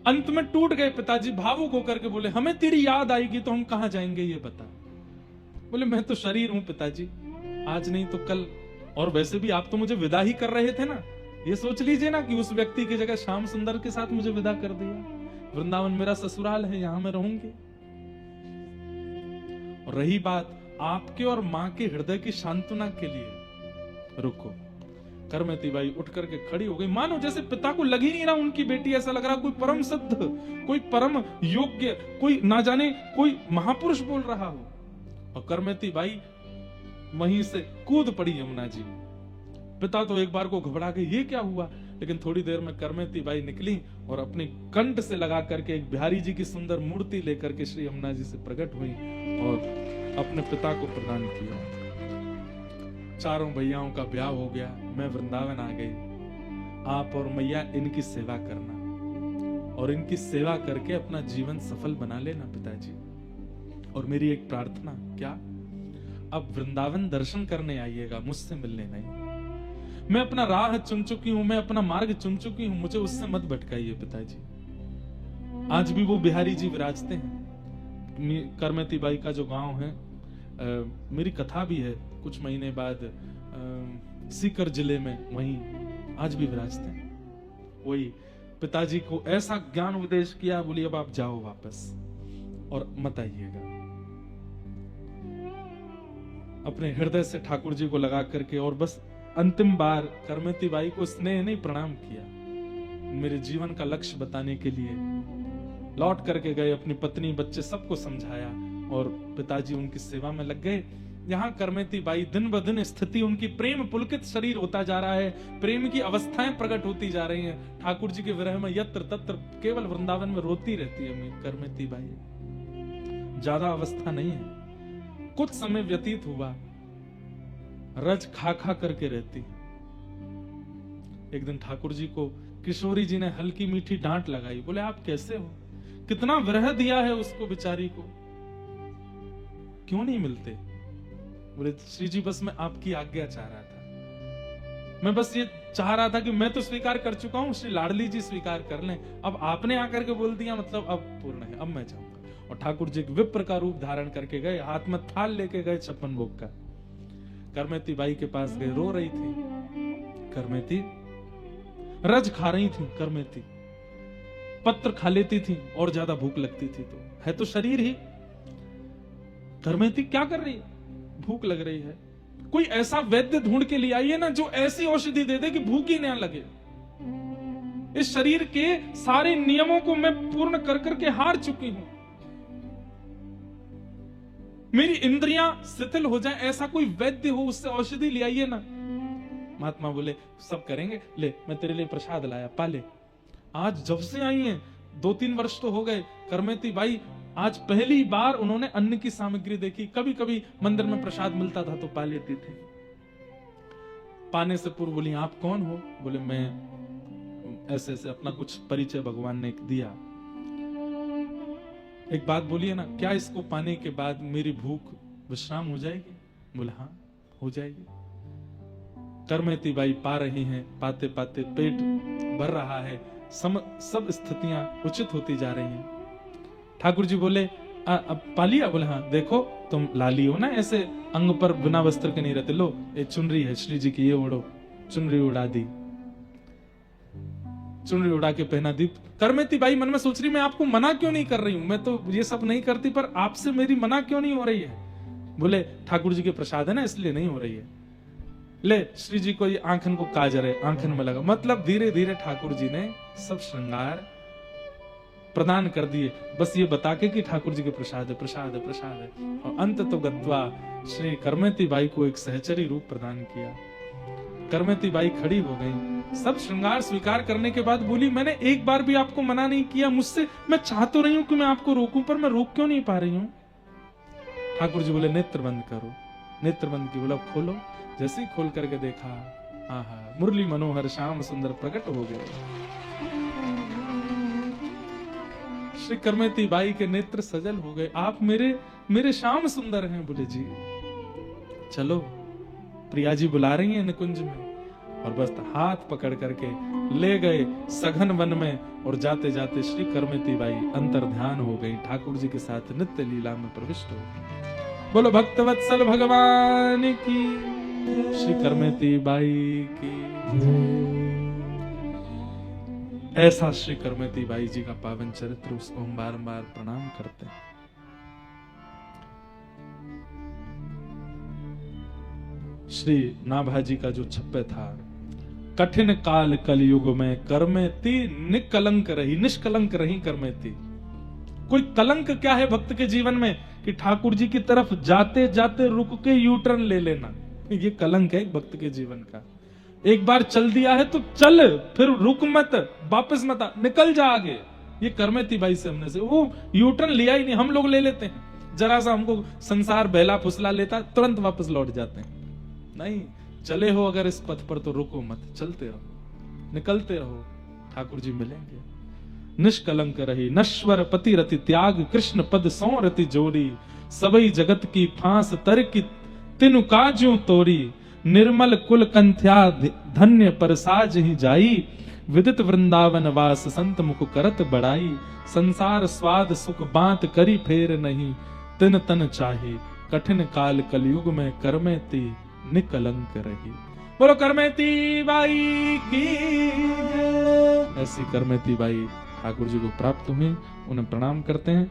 अंत में टूट गए पिताजी, भावुक होकर के बोले हमें तेरी याद आएगी तो हम कहां जाएंगे ये बता। बोले मैं तो शरीर हूं पिताजी, आज नहीं तो कल, और वैसे भी आप तो मुझे विदा ही कर रहे थे ना। ये सोच लीजिए ना कि उस व्यक्ति की जगह श्याम सुंदर के साथ मुझे विदा कर दिया। वृंदावन मेरा ससुराल है, यहां मैं रहूंगी। और रही बात आपके और मां के हृदय की सांत्वना के लिए, रुको। करमती बाई उठ करके खड़ी हो गई, मानो जैसे पिता को लग ही नहीं रहा उनकी बेटी, ऐसा लग रहा कोई परम सिद्ध, कोई परम योग्य, कोई ना जाने कोई महापुरुष बोल रहा हो। और करमती बाई वहीं से कूद पड़ी यमुना जी। पिता तो एक बार को घबरा गए, ये क्या हुआ। लेकिन थोड़ी देर में करमती बाई निकली और अपने कंठ से लगा करके एक बिहारी जी की सुंदर मूर्ति लेकर के श्री यमुना जी से प्रकट हुई और अपने पिता को प्रदान किया। चारों भैयाओं का ब्याह हो गया, मैं वृंदावन आ गई। आप और मैया इनकी सेवा करना और इनकी सेवा करके अपना जीवन सफल बना लेना पिताजी। और मेरी एक प्रार्थना, क्या अब वृंदावन दर्शन करने आइएगा, मुझसे मिलने नहीं। मैं अपना राह चुन चुकी हूं, मैं अपना मार्ग चुन चुकी हूं, मुझे उससे मत भटकाइए पिताजी। आज भी वो बिहारी जी विराजते हैं। करमती बाई का जो गांव है, मेरी कथा भी है कुछ महीने बाद सीकर जिले में, वहीं आज भी विराजते हैं। वही पिताजी को ऐसा ज्ञान उपदेश किया, बोली अब आप जाओ वापस और मत आइएगा। अपने हृदय से ठाकुर जी को लगा करके और बस अंतिम बार करमती बाई को स्नेह नहीं प्रणाम किया, मेरे जीवन का लक्ष्य बताने के लिए लौट करके गए। अपनी पत्नी बच्चे सबको समझाया और पिताजी उनकी सेवा में लग गए। यहाँ करमती बाई दिन ब दिन स्थिति उनकी प्रेम पुलकित शरीर होता जा रहा है, प्रेम की अवस्थाएं प्रकट होती जा रही हैं। ठाकुर जी के विरह में यत्र तत्र केवल वृंदावन में रोती रहती है करमती बाई। ज्यादा अवस्था नहीं है, कुछ समय व्यतीत हुआ, रज खा खा करके रहती। एक दिन ठाकुर जी को किशोरी जी ने हल्की मीठी डांट लगाई, बोले आप कैसे हो, कितना विरह दिया है उसको बेचारी को, क्यों नहीं मिलते। बोले श्री जी बस मैं आपकी आज्ञा चाह रहा था, मैं बस ये चाह रहा था कि मैं तो स्वीकार कर चुका हूं, श्री लाडली जी स्वीकार कर लें, अब आपने आकर के बोल दिया मतलब अब पूर्ण है, अब मैं जाऊंगा। और ठाकुर जी विप्र का रूप धारण करके गए, हाथ में थाल लेके गए 56 भोग का। करमती बाई के पास गए, रो रही थी करमती, रज खा रही थी करमती, पत्र खा लेती थी और ज्यादा भूख लगती थी, तो है तो शरीर ही। करमती क्या कर रही है, भूख लग रही है, कोई ऐसा वैद्य ढूंढ के ले आइए ना जो ऐसी औषधि दे दे कि भूख ही ना लगे। इस शरीर के सारे नियमों को मैं पूर्ण कर करके हार चुकी हूं, मेरी इंद्रियां शिथिल हो जाए, ऐसा कोई वैद्य हो उससे औषधि ले आइए ना। महात्मा बोले सब करेंगे, ले मैं तेरे लिए प्रसाद लाया, पाले। आज जब से आई हैं 2-3 वर्ष तो हो गए, करमती बाई आज पहली बार उन्होंने अन्न की सामग्री देखी। कभी कभी मंदिर में प्रसाद मिलता था तो पा लेती थी। पाने से पूर्व बोली आप कौन हो, बोले मैं ऐसे ऐसे, अपना कुछ परिचय भगवान ने दिया। एक बात बोलिए ना, क्या इसको पाने के बाद मेरी भूख विश्राम हो जाएगी। बोले हाँ हो जाएगी। करमती बाई पा रही हैं, पाते पाते पेट भर रहा है, सब स्थितियां उचित होती जा रही हैं। ठाकुर जी बोले अब पा लिया। बोले हाँ, देखो तुम लाली हो ना, ऐसे अंग पर बिना वस्त्र के नहीं रहते, लो ये चुनरी है श्री जी की, ये ओढ़ो। चुनरी उड़ा दी, चुनरी उड़ा के पहना दी। करमती बाई मन में सोच रही मैं आपको मना क्यों नहीं कर रही हूं, मैं तो ये सब नहीं करती, पर आपसे मेरी मना क्यों नहीं हो रही है। बोले ठाकुर जी के प्रसाद है ना इसलिए नहीं हो रही है। ले श्री जी को ये आंखन को काजर है, आंखन में लगा, मतलब धीरे धीरे ठाकुर जी ने सब श्रृंगार प्रदान कर दिए, बस ये बता के कि ठाकुर जी के प्रसाद है, प्रसाद है, प्रसाद है। और अंत तो गद्वा श्री करमेती बाई को एक सहचरी रूप प्रदान किया। करमेती बाई खड़ी हो गई, सब श्रृंगार स्वीकार करने के बाद बोली, मैंने एक बार भी आपको मना नहीं किया, मुझसे मैं चाह तो रही हूं कि मैं आपको रोकूं, पर मैं रोक क्यों नहीं पा रही हूं। ठाकुर जी बोले नेत्र बंद करो, नेत्र बंद की, बोला खोलो। जैसे ही खोल करके देखा, आहा, मुरली मनोहर श्याम सुंदर प्रकट हो गए। श्री करमेती बाई के नेत्र सजल हो गए, आप मेरे श्याम सुंदर हैं। बोले जी चलो, प्रिया जी बुला रही हैं निकुंज में। और बस हाथ पकड़ करके ले गए सघन वन में, और जाते जाते श्री करमेती बाई अंतर ध्यान हो गई, ठाकुर जी के साथ नित्य लीला में प्रविष्ट हो गई। बोलो भक्तवत्सल भगवान की, श्री करमेती बाई की। ऐसा श्री करमेती बाई जी का पावन चरित्र, उसको हम बारंबार प्रणाम करते हैं। श्री नाभाजी का जो छप्पे था, कठिन काल कलयुग में करमेती निकलंक रही, निष्कलंक रही करमेती। कोई कलंक क्या है भक्त के जीवन में कि ठाकुर जी की तरफ जाते जाते रुक के यू टर्न ले लेना, ये कलंक है भक्त के जीवन का। एक बार चल दिया है तो चल, फिर रुक मत, वापस मत आ, निकल जा आगे। ये करमेती बाई से हमने से वो यू टर्न लिया ही नहीं। हम लोग ले लेते हैं, जरा सा हमको संसार बहला फुसला लेता, तुरंत वापस लौट जाते हैं। नहीं, चले हो अगर इस पथ पर तो रुको मत, चलते रहो, निकलते रहो, ठाकुर जी मिलेंगे। निष्कलंक रही नश्वर पति रति त्याग, कृष्ण पद सौ रति जोड़ी, सबई जगत की फांस तर की तिनु काज्यों तोरी। निर्मल कुल कंथ्या धन्य परसाज ही जाई, विदित वृंदावन वास संत मुख करत बढ़ाई। संसार स्वाद सुख बात करी फेर नहीं, तिन तन चाहे, कठिन काल कलयुग में करमेती निकलंक रही। बोलो करमेती बाई की। ऐसी करमेती बाई ठाकुर जी को प्राप्त हुई, उन्हें प्रणाम करते हैं।